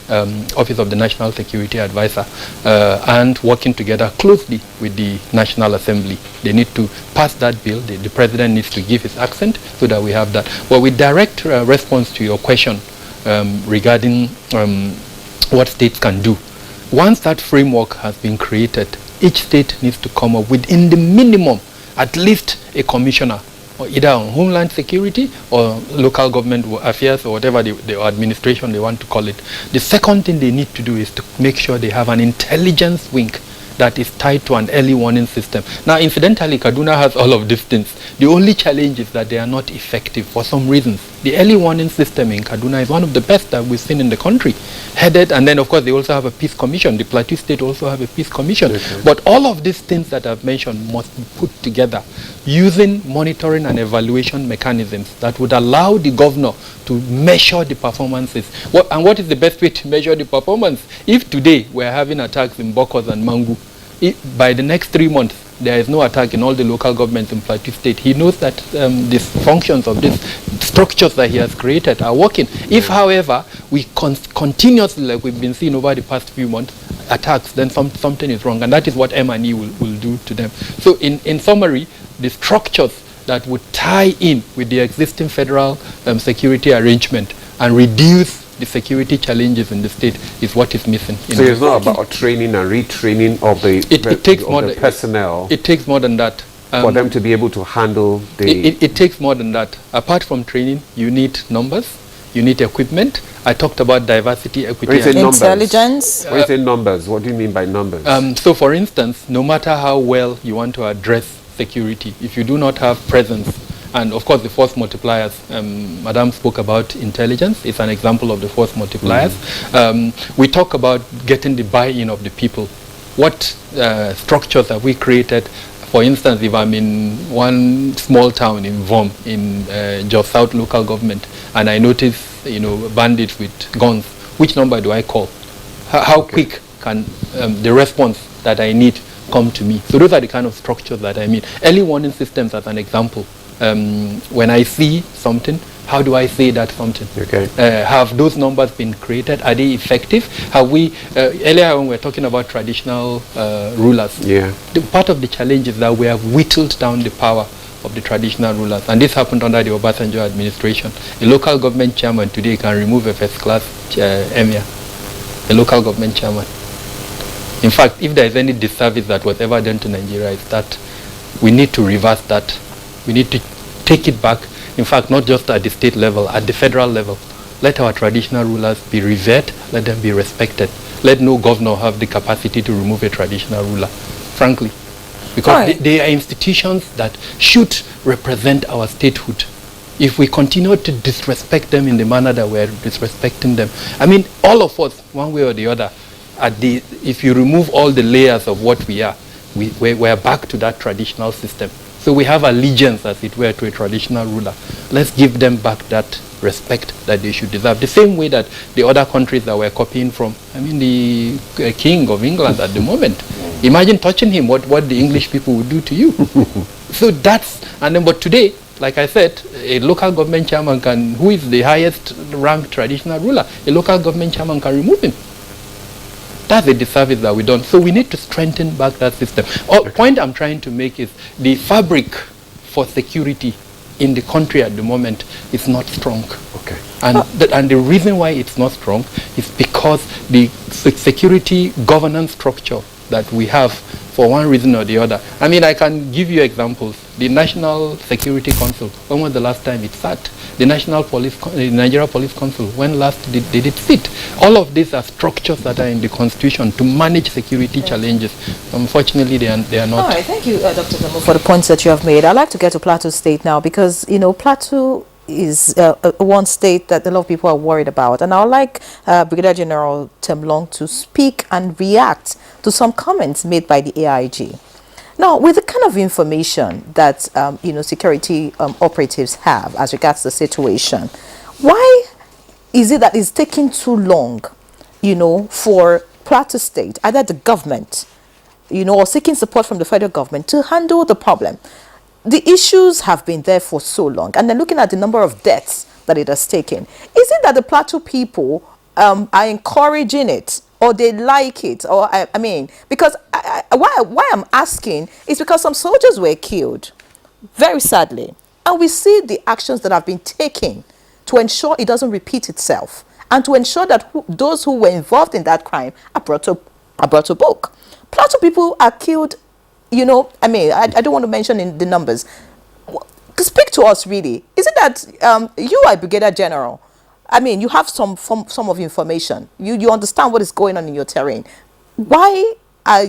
Office of the National Security Advisor, and working together closely with the National Assembly. They need to pass that bill. The President needs to give his accent so that we have that. But with direct response to your question regarding what states can do, once that framework has been created, each state needs to come up within the minimum, at least a commissioner or either on homeland security or local government affairs or whatever the administration they want to call it. The second thing they need to do is to make sure they have an intelligence wing that is tied to an early warning system. Now, incidentally, Kaduna has all of these things. The only challenge is that they are not effective for some reasons. The early warning system in Kaduna is one of the best that we've seen in the country. Headed, and then of course they also have a peace commission. The Plateau State also have a peace commission. Okay. But all of these things that I've mentioned must be put together using monitoring and evaluation mechanisms that would allow the governor to measure the performances. And what is the best way to measure the performance? If today we're having attacks in Bokos and Mangu, by the next 3 months, there is no attack in all the local governments in Plateau State. He knows that the functions of these structures that he has created are working. If, however, we continuously, like we've been seeing over the past few months, attacks, then something is wrong. And that is what M&E will do to them. So in summary, the structures that would tie in with the existing federal security arrangement and reduce the security challenges in the state is what is missing. So it's not about training and retraining of the personnel. It takes more than that. For them to be able to handle the... It takes more than that. Apart from training, you need numbers, you need equipment. I talked about diversity, equity, and intelligence. When you say numbers, what do you mean by numbers? So for instance, no matter how well you want to address security, if you do not have presence, and of course the force multipliers, Madam spoke about intelligence, it's an example of the force multipliers. We talk about getting the buy-in of the people. What structures have we created? For instance, if I'm in one small town in Vom, in Jos South local government, and I notice, bandits with guns, which number do I call? How quick can the response that I need come to me? So those are the kind of structures that I mean. Early warning systems as an example. When I see something, how do I say that something? Okay. Have those numbers been created? Are they effective? Have we, earlier when we were talking about traditional rulers, part of the challenge is that we have whittled down the power of the traditional rulers. And this happened under the Obasanjo administration. A local government chairman today can remove a first-class emir. A local government chairman. In fact, if there is any disservice that was ever done to Nigeria, is that we need to reverse that. We need to take it back, in fact, not just at the state level, at the federal level. Let our traditional rulers be revered, let them be respected. Let no governor have the capacity to remove a traditional ruler, frankly. Because they are institutions that should represent our statehood. If we continue to disrespect them in the manner that we're disrespecting them, I mean, all of us, one way or the other, if you remove all the layers of what we are, we're back to that traditional system. So we have allegiance, as it were, to a traditional ruler. Let's give them back that respect that they should deserve. The same way that the other countries that we're copying from, I mean, the King of England at the moment. Imagine touching him, what the English people would do to you. So that's, and then, but today, like I said, a local government chairman can, who is the highest ranked traditional ruler, a local government chairman can remove him. That's a disservice that we don't. So we need to strengthen back that system. The point I'm trying to make is the fabric for security in the country at the moment is not strong. Okay. And the reason why it's not strong is because the security governance structure that we have, for one reason or the other. I mean, I can give you examples. The National Security Council, when was the last time it sat? The Nigeria Police Council, when last did it sit? All of these are structures that are in the Constitution to manage security challenges. Unfortunately, they are not. All right, thank you, Dr. Zambo, for the points that you have made. I'd like to get to Plateau State now because, Plateau is one state that a lot of people are worried about. And I would like Brigadier General Temlong to speak and react to some comments made by the AIG. Now, with the kind of information that, security operatives have as regards the situation, why is it that it's taking too long, for Plateau State, either the government, or seeking support from the federal government to handle the problem? The issues have been there for so long, and then looking at the number of deaths that it has taken, is it that the Plateau people are encouraging it, or they like it, or I mean, because why I'm asking is because some soldiers were killed, very sadly, and we see the actions that have been taken to ensure it doesn't repeat itself, and to ensure that those who were involved in that crime are brought to book. Plateau people are killed. I mean, I don't want to mention in the numbers. speak to us really. Is it that you are a brigadier general? I mean, you have some of information. You understand what is going on in your terrain. Why are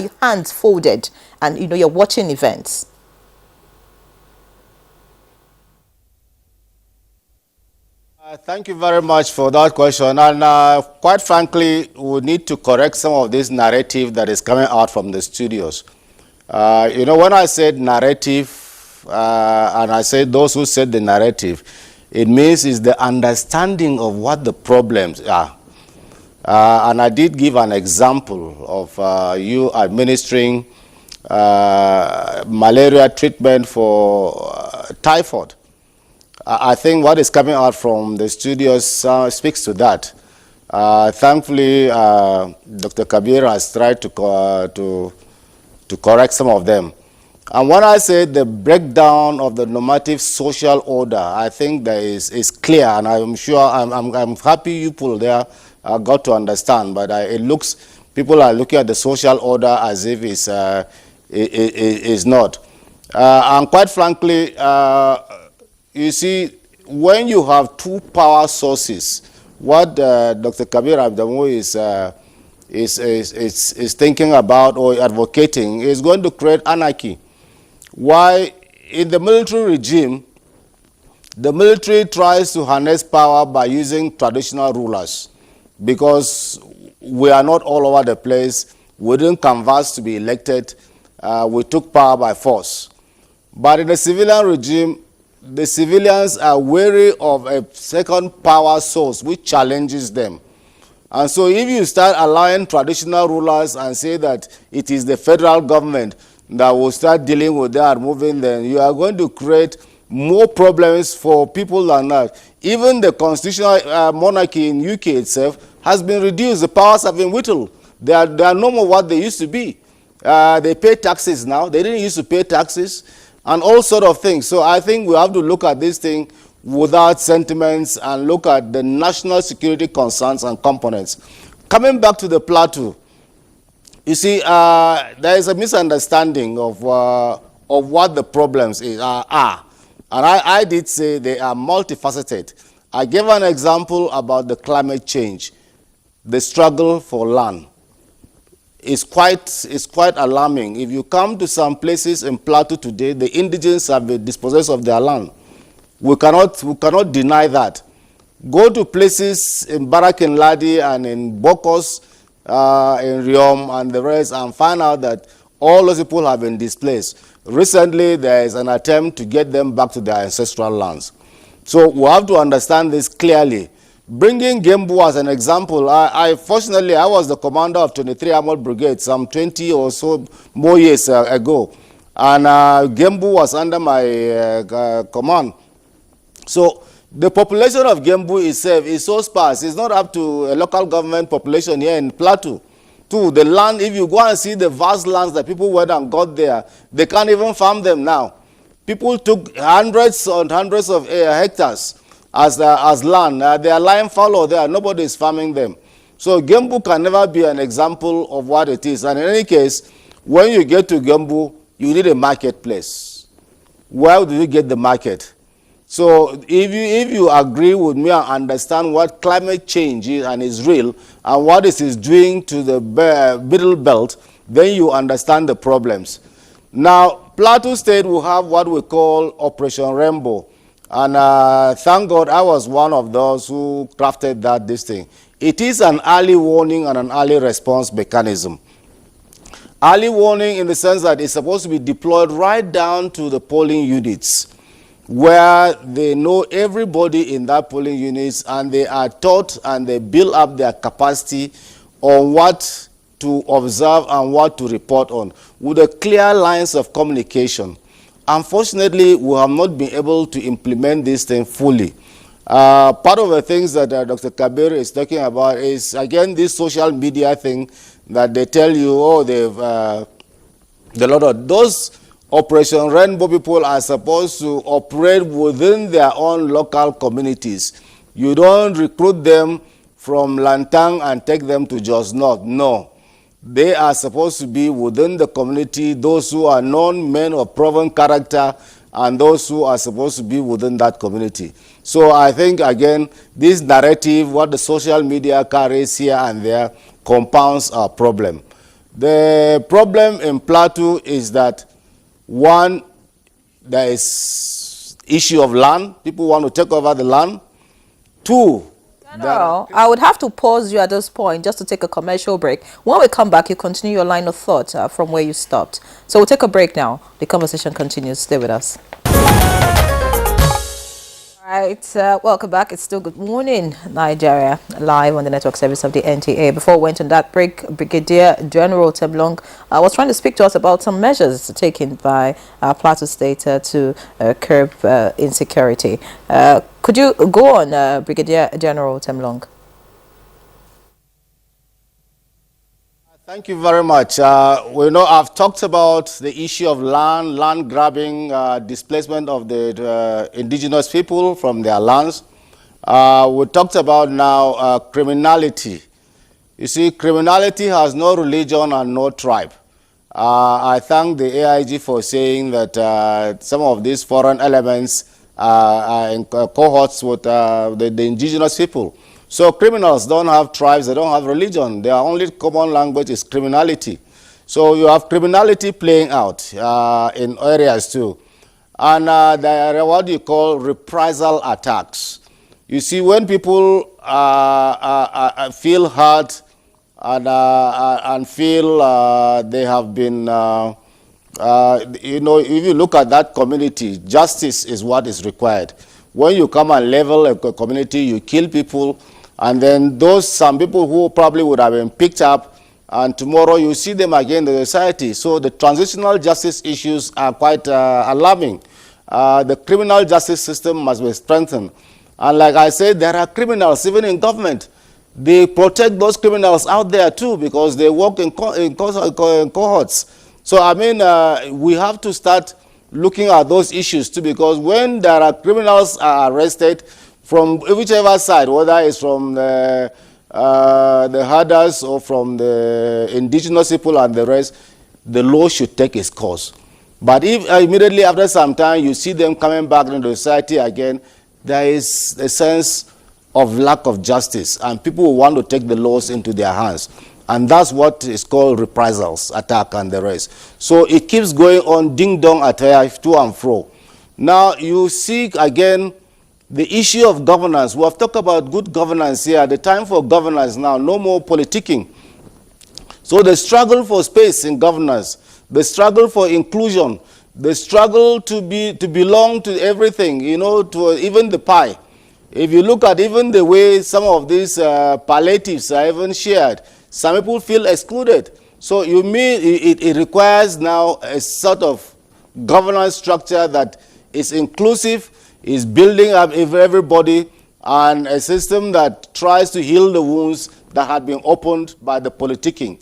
your hands folded and you're watching events? Thank you very much for that question. And quite frankly, we need to correct some of this narrative that is coming out from the studios. When I said narrative, and I said those who said the narrative, it means is the understanding of what the problems are. And I did give an example of you administering malaria treatment for typhoid. I think what is coming out from the studios speaks to that. Thankfully, Dr. Kabir has tried to correct some of them. And when I say the breakdown of the normative social order, I think that is clear, and I'm sure, I'm happy you people there got to understand, but it looks, people are looking at the social order as if it's not. And quite frankly, you see, when you have two power sources, what Dr. Kabir Abdamu is thinking about or advocating is going to create anarchy. Why, in the military regime, the military tries to harness power by using traditional rulers because we are not all over the place. We didn't canvass to be elected. We took power by force. But in the civilian regime, the civilians are wary of a second power source which challenges them. And so if you start allowing traditional rulers and say that it is the federal government that will start dealing with that, moving, then you are going to create more problems for people than that. Even the constitutional monarchy in UK itself has been reduced. The powers have been whittled. They are no more what they used to be. They pay taxes now. They didn't used to pay taxes. And all sort of things. So I think we have to look at this thing without sentiments and look at the national security concerns and components. Coming back to the Plateau, you see, there is a misunderstanding of what the problems are. And I did say they are multifaceted. I gave an example about the climate change, the struggle for land. It's quite alarming. If you come to some places in Plateau today, the indigents have been dispossessed of their land. We cannot deny that. Go to places in Barakin Ladi and in Bokos, in Riom and the rest, and find out that all those people have been displaced. Recently, there is an attempt to get them back to their ancestral lands. So we have to understand this clearly. Bringing Gembu as an example, fortunately, I was the commander of 23 Armored Brigade some 20 or so more years ago. And Gembu was under my command. So the population of Gembu itself is so sparse. It's not up to a local government population here in Plateau. Too, the land, if you go and see the vast lands that people went and got there, they can't even farm them now. People took hundreds and hundreds of hectares as land. They are lying fallow there. Nobody is farming them. So Gembu can never be an example of what it is. And in any case, when you get to Gembu, you need a marketplace. Where do you get the market? So if you agree with me and understand what climate change is and is real and what it is doing to the middle belt, then you understand the problems. Now, Plateau State will have what we call Operation Rainbow. And thank God I was one of those who crafted this thing. It is an early warning and an early response mechanism. Early warning in the sense that it's supposed to be deployed right down to the polling units, where they know everybody in that polling units and they are taught and they build up their capacity on what to observe and what to report on, with a clear lines of communication. Unfortunately, we have not been able to implement this thing fully. Part of the things that Dr. Kabir is talking about is, again, this social media thing that they tell you, oh, those Operation Rainbow people are supposed to operate within their own local communities. You don't recruit them from Lantang and take them to Jos North. No. They are supposed to be within the community, those who are known men of proven character and those who are supposed to be within that community. So I think, again, this narrative, what the social media carries here and there, compounds our problem. The problem in Plateau is that, one, there is issue of land. People want to take over the land. Two, General, I would have to pause you at this point just to take a commercial break. When we come back, you continue your line of thought from where you stopped. So we'll take a break now. The conversation continues. Stay with us. All right, welcome back. It's still Good Morning Nigeria, live on the network service of the NTA. Before we went on that break, Brigadier General Temlong was trying to speak to us about some measures taken by Plateau State to curb insecurity. Could you go on, Brigadier General Temlong? Thank you very much. We know I've talked about the issue of land grabbing, displacement of the indigenous people from their lands. We talked about now criminality. You see, criminality has no religion and no tribe. I thank the AIG for saying that some of these foreign elements are in cohorts with the indigenous people. So criminals don't have tribes, they don't have religion. Their only common language is criminality. So you have criminality playing out in areas too. And there are what you call reprisal attacks. You see, when people feel hurt and feel they have been, you know, if you look at that community, justice is what is required. When you come and level a community, you kill people, and then some people who probably would have been picked up, and tomorrow you see them again in the society. So the transitional justice issues are quite alarming. The criminal justice system must be strengthened. And like I said, there are criminals even in government. They protect those criminals out there too because they work in cohorts. So I mean, we have to start looking at those issues too, because when there are criminals are arrested from whichever side, whether it's from the herders or from the indigenous people and the rest, the law should take its course. But if immediately after some time you see them coming back into society again, there is a sense of lack of justice, and people want to take the laws into their hands. And that's what is called reprisals, attack and the rest. So it keeps going on ding-dong attack to and fro. Now you see again the issue of governance. We have talked about good governance here. The time for governance now, no more politicking. So the struggle for space in governance, the struggle for inclusion, the struggle to belong to everything, you know, to even the pie. If you look at even the way some of these palliatives are even shared, some people feel excluded. So you mean it requires now a sort of governance structure that is inclusive, is building up everybody, and a system that tries to heal the wounds that had been opened by the politicking.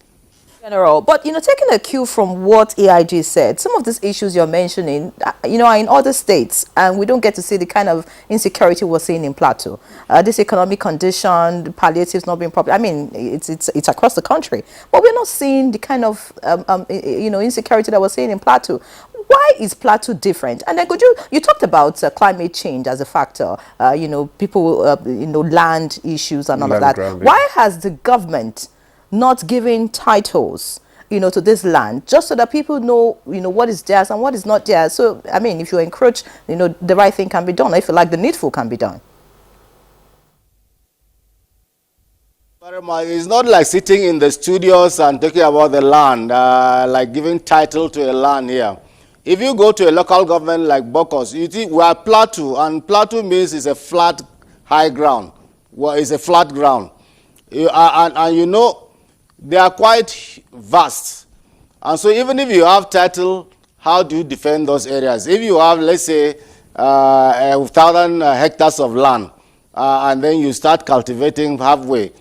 General, but you know, taking a cue from what AIG said, some of these issues you're mentioning, you know, are in other states, and we don't get to see the kind of insecurity we're seeing in Plateau. This economic condition, palliatives not being proper. I mean, it's across the country, but we're not seeing the kind of you know, insecurity that we're seeing in Plateau. Why is Plateau different? And then you talked about climate change as a factor, you know, people, you know, land issues and all of that. Grounding. Why has the government not giving titles, you know, to this land, just so that people know, you know, what is theirs and what is not theirs? So, I mean, if you encroach, you know, the right thing can be done. If you like, the needful can be done. It's not like sitting in the studios and talking about the land, like giving title to a land here. If you go to a local government like Bokos, you see we are Plateau, and Plateau means it's a flat, high ground. Well, it's a flat ground. And you know, they are quite vast. And so even if you have title, how do you defend those areas? If you have, let's say, 1,000 hectares of land, and then you start cultivating halfway,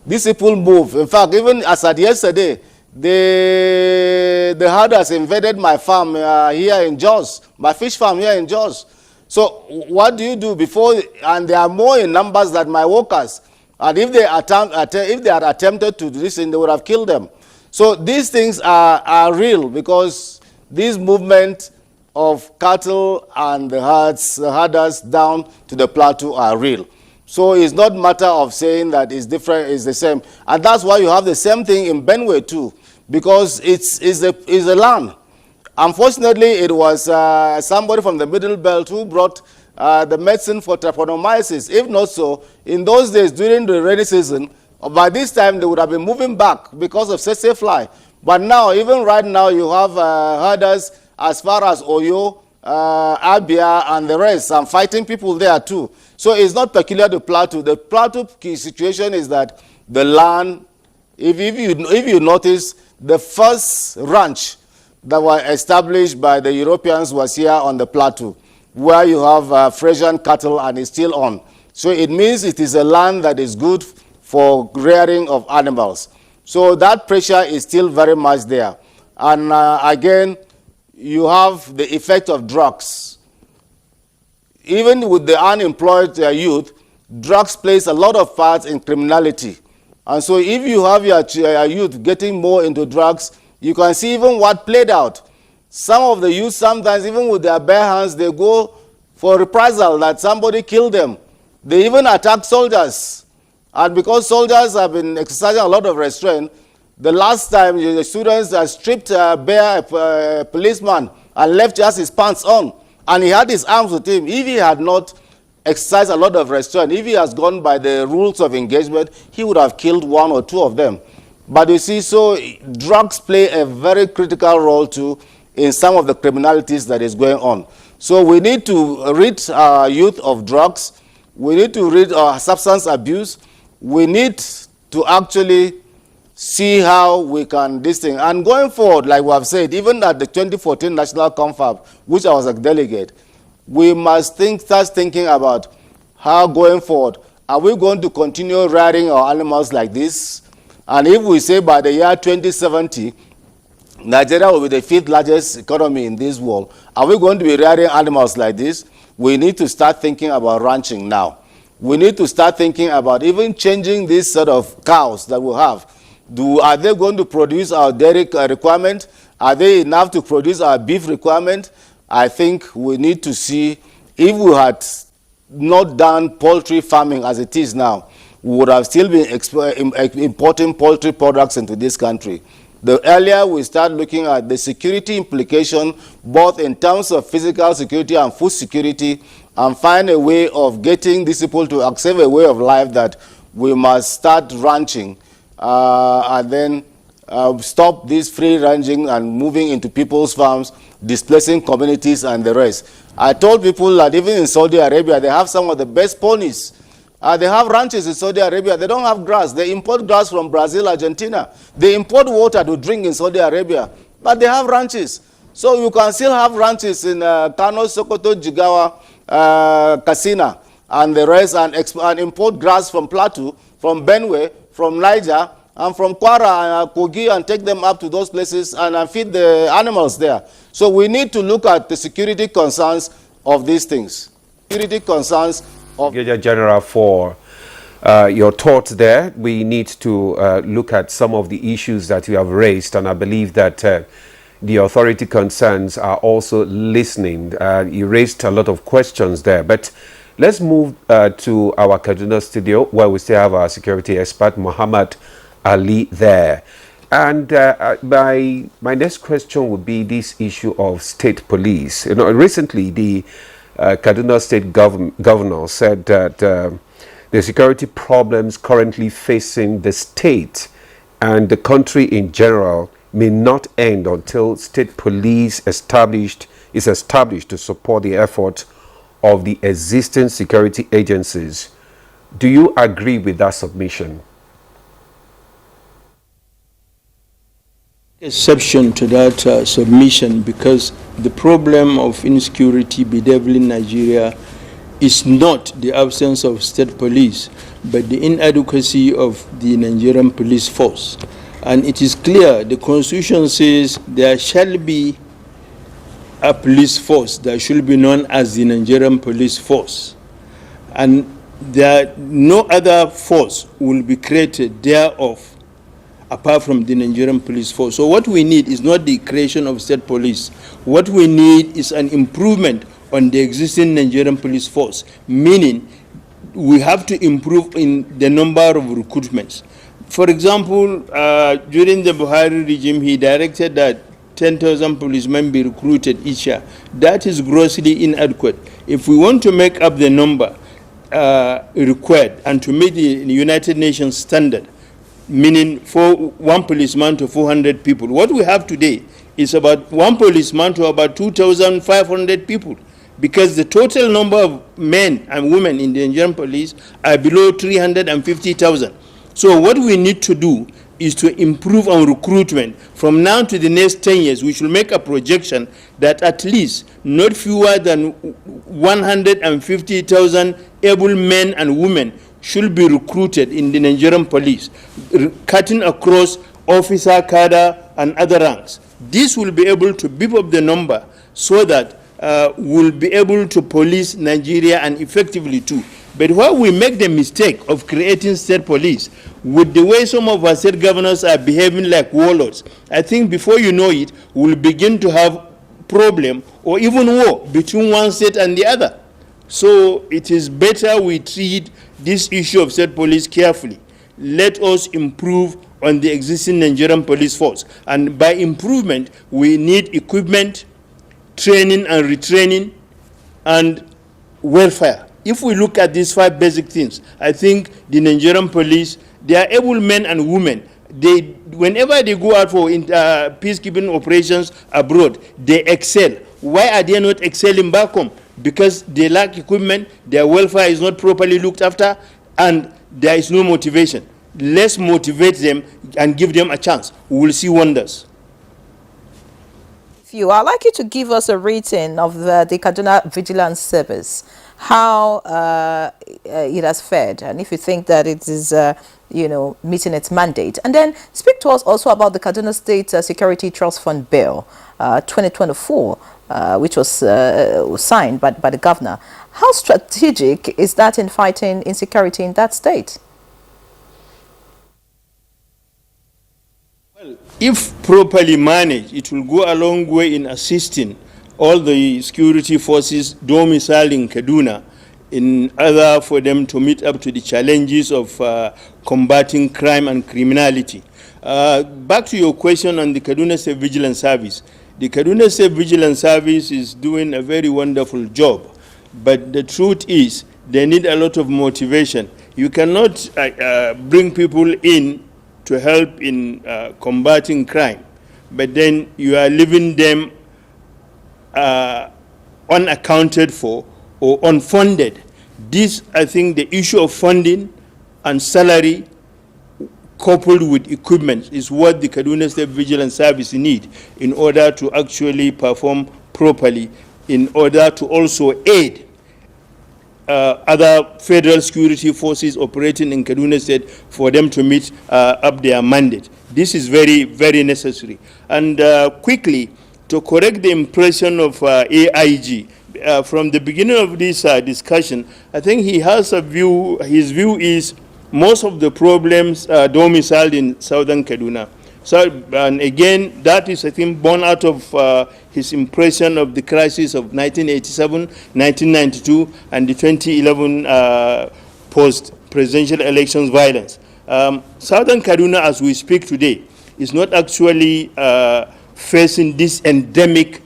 these people move. In fact, even as at yesterday, the herders invaded my farm here in Jos, my fish farm here in Jos. So what do you do before? And they are more in numbers than my workers. And if they had attempted to do this thing, they would have killed them. So these things are real, because this movement of cattle and the herders down to the plateau are real. So it's not a matter of saying that it's different, it's the same. And that's why you have the same thing in Benue too, because it's a land. Unfortunately, it was somebody from the Middle Belt who brought the medicine for trypanosomiasis. If not so, in those days during the rainy season, by this time they would have been moving back because of tsetse fly. But now, even right now, you have herders as far as Oyo, Abia, and the rest, and fighting people there too. So it's not peculiar to Plateau. The Plateau key situation is that the land, if you notice, the first ranch that were established by the Europeans was here on the Plateau, where you have Frisian cattle and it's still on. So it means it is a land that is good for rearing of animals. So that pressure is still very much there. And again, you have the effect of drugs. Even with the unemployed youth, drugs plays a lot of parts in criminality. And so if you have your youth getting more into drugs, you can see even what played out. Some of the youth, sometimes even with their bare hands, they go for reprisal that somebody killed them. They even attack soldiers. And because soldiers have been exercising a lot of restraint, the last time the students stripped bare a policeman and left just his pants on. And he had his arms with him. If he had not exercised a lot of restraint, if he has gone by the rules of engagement, he would have killed one or two of them. But you see, so drugs play a very critical role too in some of the criminalities that is going on. So we need to rid our youth of drugs. We need to rid our substance abuse. We need to actually see how we can this thing. And going forward, like we have said, even at the 2014 National Confab, which I was a delegate, we must start thinking about how going forward, are we going to continue rearing our animals like this? And if we say by the year 2070, Nigeria will be the 5th largest economy in this world, are we going to be rearing animals like this? We need to start thinking about ranching now. We need to start thinking about even changing this sort of cows that we have. Are they going to produce our dairy requirement? Are they enough to produce our beef requirement? I think we need to see, if we had not done poultry farming as it is now, we would have still been importing poultry products into this country. The earlier we start looking at the security implication, both in terms of physical security and food security, and find a way of getting these people to accept a way of life that we must start ranching, and then stop this free ranging and moving into people's farms, displacing communities and the rest. I told people that even in Saudi Arabia, they have some of the best ponies. They have ranches in Saudi Arabia. They don't have grass. They import grass from Brazil, Argentina. They import water to drink in Saudi Arabia, but they have ranches. So you can still have ranches in Kano, Sokoto, Jigawa, Katsina, and the rest, and import grass from Plateau, from Benue, from Niger, and from Kwara and Kogi, and take them up to those places and feed the animals there. So we need to look at the security concerns of these things. Security concerns of... Brigadier General, for your thoughts there. We need to look at some of the issues that you have raised, and I believe that the authority concerns are also listening. You raised a lot of questions there, but let's move to our Kaduna studio, where we still have our security expert, Muhammad Ali, there. And my next question would be this issue of state police. You know, recently the Kaduna state governor said that the security problems currently facing the state and the country in general may not end until state police is established to support the effort of the existing security agencies. Do you agree with that submission? Exception to that submission, because the problem of insecurity bedeviling Nigeria is not the absence of state police, but the inadequacy of the Nigerian police force. And it is clear, the Constitution says there shall be a police force that should be known as the Nigerian police force. And no other force will be created thereof apart from the Nigerian police force. So what we need is not the creation of state police. What we need is an improvement on the existing Nigerian police force, meaning we have to improve in the number of recruitments. For example, during the Buhari regime, he directed that 10,000 policemen be recruited each year. That is grossly inadequate. If we want to make up the number required and to meet the United Nations standard, meaning for one policeman to 400 people, what we have today is about one policeman to about 2,500 people, because the total number of men and women in the Nigerian police are below 350,000. So what we need to do is to improve on recruitment. From now to the next 10 years, we should make a projection that at least not fewer than 150,000 able men and women should be recruited in the Nigerian police, cutting across officer, cadre, and other ranks. This will be able to beef up the number so that we'll be able to police Nigeria, and effectively too. But where we make the mistake of creating state police, with the way some of our state governors are behaving like warlords, I think before you know it, we'll begin to have problem or even war between one state and the other. So it is better we treat this issue of state police carefully. Let us improve on the existing Nigerian police force. And by improvement, we need equipment, training and retraining, and welfare. If we look at these 5 basic things, I think the Nigerian police, they are able men and women. Whenever they go out for peacekeeping operations abroad, they excel. Why are they not excelling back home? Because they lack equipment, their welfare is not properly looked after, and there is no motivation. Let's motivate them and give them a chance. We will see wonders. I'd like you to give us a rating of the Kaduna Vigilance Service, how it has fared, and if you think that it is, meeting its mandate. And then speak to us also about the Kaduna State Security Trust Fund Bill 2024, which was signed by the governor. How strategic is that in fighting insecurity in that state? If properly managed, it will go a long way in assisting all the security forces domiciled in Kaduna in order for them to meet up to the challenges of combating crime and criminality. Back to your question on the Kaduna State Vigilance Service. The Kaduna State Vigilance Service is doing a very wonderful job, but the truth is they need a lot of motivation. You cannot bring people in to help in combating crime, but then you are leaving them unaccounted for or unfunded. This, I think, the issue of funding and salary coupled with equipment is what the Kaduna State Vigilance Service need in order to actually perform properly, in order to also aid other federal security forces operating in Kaduna State for them to meet up their mandate. This is very, very necessary. And quickly, to correct the impression of AIG, from the beginning of this discussion, I think he has a view, his view is most of the problems are domiciled in southern Kaduna. So, and again, that is, I think, born out of his impression of the crisis of 1987, 1992, and the 2011 post-presidential elections violence. Southern Kaduna, as we speak today, is not actually facing this endemic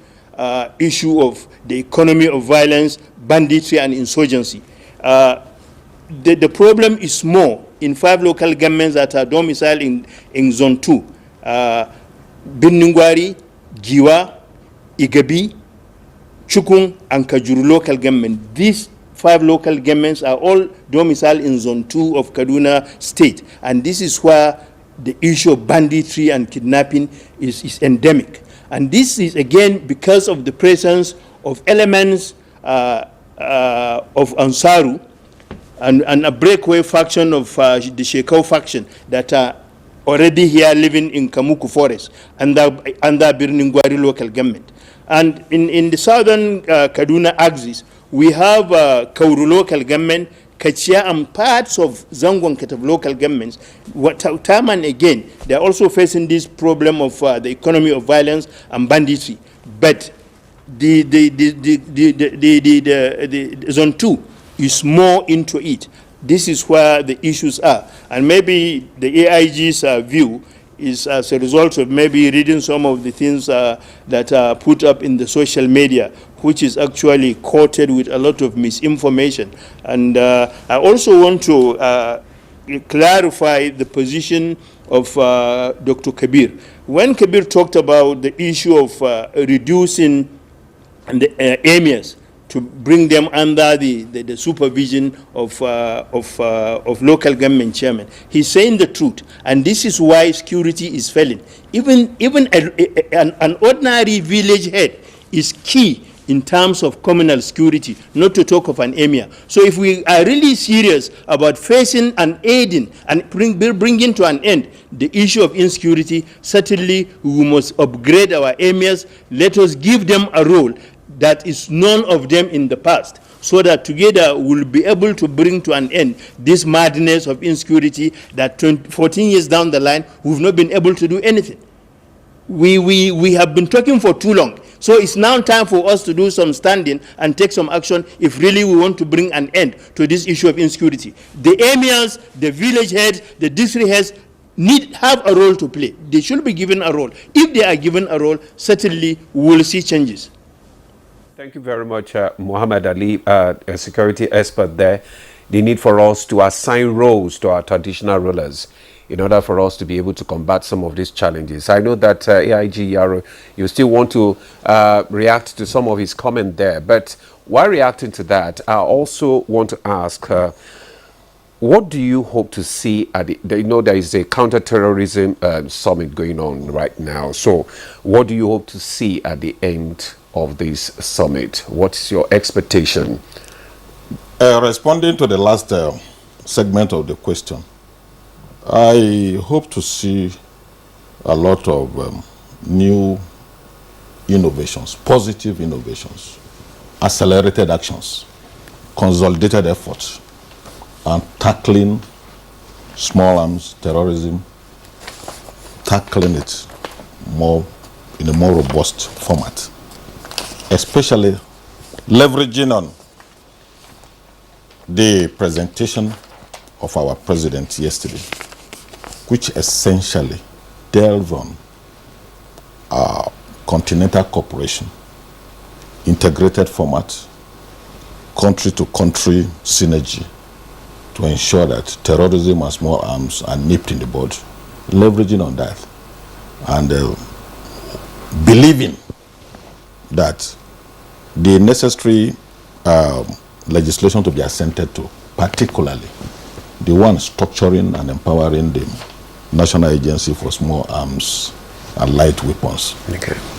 issue of the economy of violence, banditry, and insurgency. The problem is more in 5 local governments that are domiciled in Zone 2. Binningwari, Giwa, Igabi, Chukung, and Kajuru local government. These 5 local governments are all domiciled in Zone 2 of Kaduna State. And this is where the issue of banditry and kidnapping is endemic. And this is, again, because of the presence of elements of Ansaru and a breakaway faction of the Shekau faction that are already here living in Kamuku Forest under Birningwari local government. And in the southern Kaduna axis, we have Kauru local government, Kachia and parts of Zangon Ketov local governments, time and again, they're also facing this problem of the economy of violence and banditry. But the zone 2 is more into it. This is where the issues are. And maybe the AIG's view is as a result of maybe reading some of the things that are put up in the social media, which is actually coated with a lot of misinformation. And I also want to clarify the position of Dr. Kabir. When Kabir talked about the issue of reducing the emirs to bring them under the supervision of local government chairman, he's saying the truth, and this is why security is failing. Even an ordinary village head is key in terms of communal security, not to talk of an emir. So if we are really serious about facing and aiding and bringing to an end the issue of insecurity, certainly we must upgrade our emirs. Let us give them a role that is none of them in the past, so that together we'll be able to bring to an end this madness of insecurity that 14 years down the line, we've not been able to do anything. We have been talking for too long. So it's now time for us to do some standing and take some action if really we want to bring an end to this issue of insecurity. The emirs, the village heads, the district heads have a role to play. They should be given a role. If they are given a role, certainly we will see changes. Thank you very much, Muhammad Ali, a security expert there. The need for us to assign roles to our traditional rulers in order for us to be able to combat some of these challenges. I know that AIG Yaro, you still want to react to some of his comment there, but while reacting to that, I also want to ask, what do you hope to see at you know, there is a counterterrorism summit going on right now. So what do you hope to see at the end of this summit? What's your expectation? Responding to the last segment of the question, I hope to see a lot of new innovations, positive innovations, accelerated actions, consolidated efforts, and tackling small arms terrorism, tackling it more in a more robust format, especially leveraging on the presentation of our president yesterday, which essentially delved on continental cooperation, integrated format, country-to-country synergy to ensure that terrorism and small arms are nipped in the bud, leveraging on that, and believing that the necessary legislation to be assented to, particularly the one structuring and empowering the National Agency for Small Arms and Light Weapons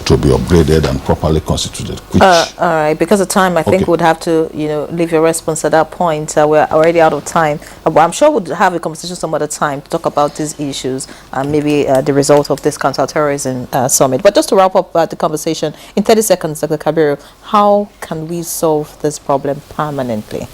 to be upgraded and properly constituted. Which, all right, because of time, I think we'd have to, leave your response at that point. We're already out of time. But I'm sure we'll have a conversation some other time to talk about these issues and maybe the result of this counterterrorism summit. But just to wrap up the conversation, in 30 seconds, Dr. Kabiru, how can we solve this problem permanently?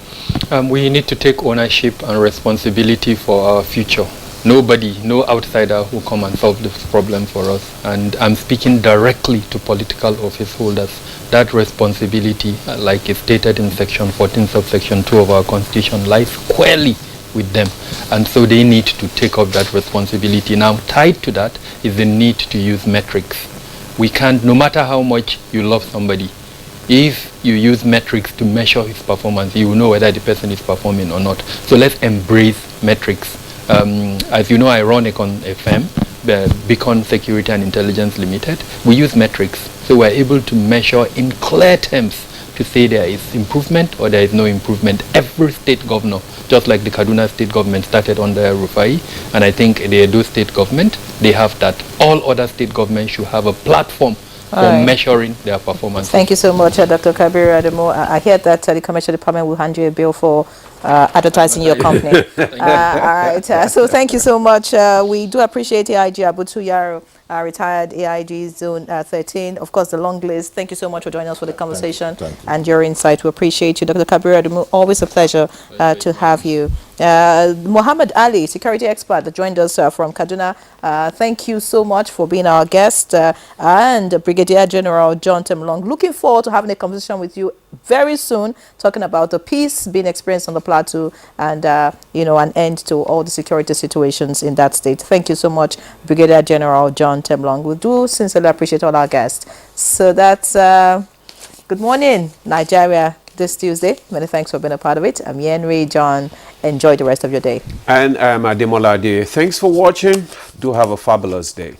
We need to take ownership and responsibility for our future. Nobody, no outsider will come and solve this problem for us. And I'm speaking directly to political office holders. That responsibility, like is stated in Section 14, subsection 2 of our Constitution, lies squarely with them. And so they need to take up that responsibility. Now, tied to that is the need to use metrics. We can't, no matter how much you love somebody, if you use metrics to measure his performance, you will know whether the person is performing or not. So let's embrace metrics. As you know, I run a firm, Beacon Security and Intelligence Limited. We use metrics, so we're able to measure in clear terms to say there is improvement or there is no improvement. Every state governor, just like the Kaduna state government started under Rufai, and I think the Edo state government, they have that. All other state governments should have a platform for measuring their performance. Thank you so much, Dr. Kabiru Ademo. I hear that the commercial department will hand you a bill for advertising your company. All right. So thank you so much. We do appreciate AIG Abutu Yaro retired AIG Zone 13. Of course, the long list. Thank you so much for joining us for the conversation Thank you. and your insight. We appreciate you. Dr. Kabiru Adamu, always a pleasure to have you. Muhammad Ali, security expert that joined us from Kaduna. Thank you so much for being our guest. And Brigadier General John Temlong. Looking forward to having a conversation with you very soon, talking about the peace being experienced on the Plateau and, an end to all the security situations in that state. Thank you so much, Brigadier General John Temlong. We do sincerely appreciate all our guests. So that's good morning, Nigeria, this Tuesday. Many thanks for being a part of it. I'm Yenri John. Enjoy the rest of your day. And I'm Ademola Ade. Thanks for watching. Do have a fabulous day.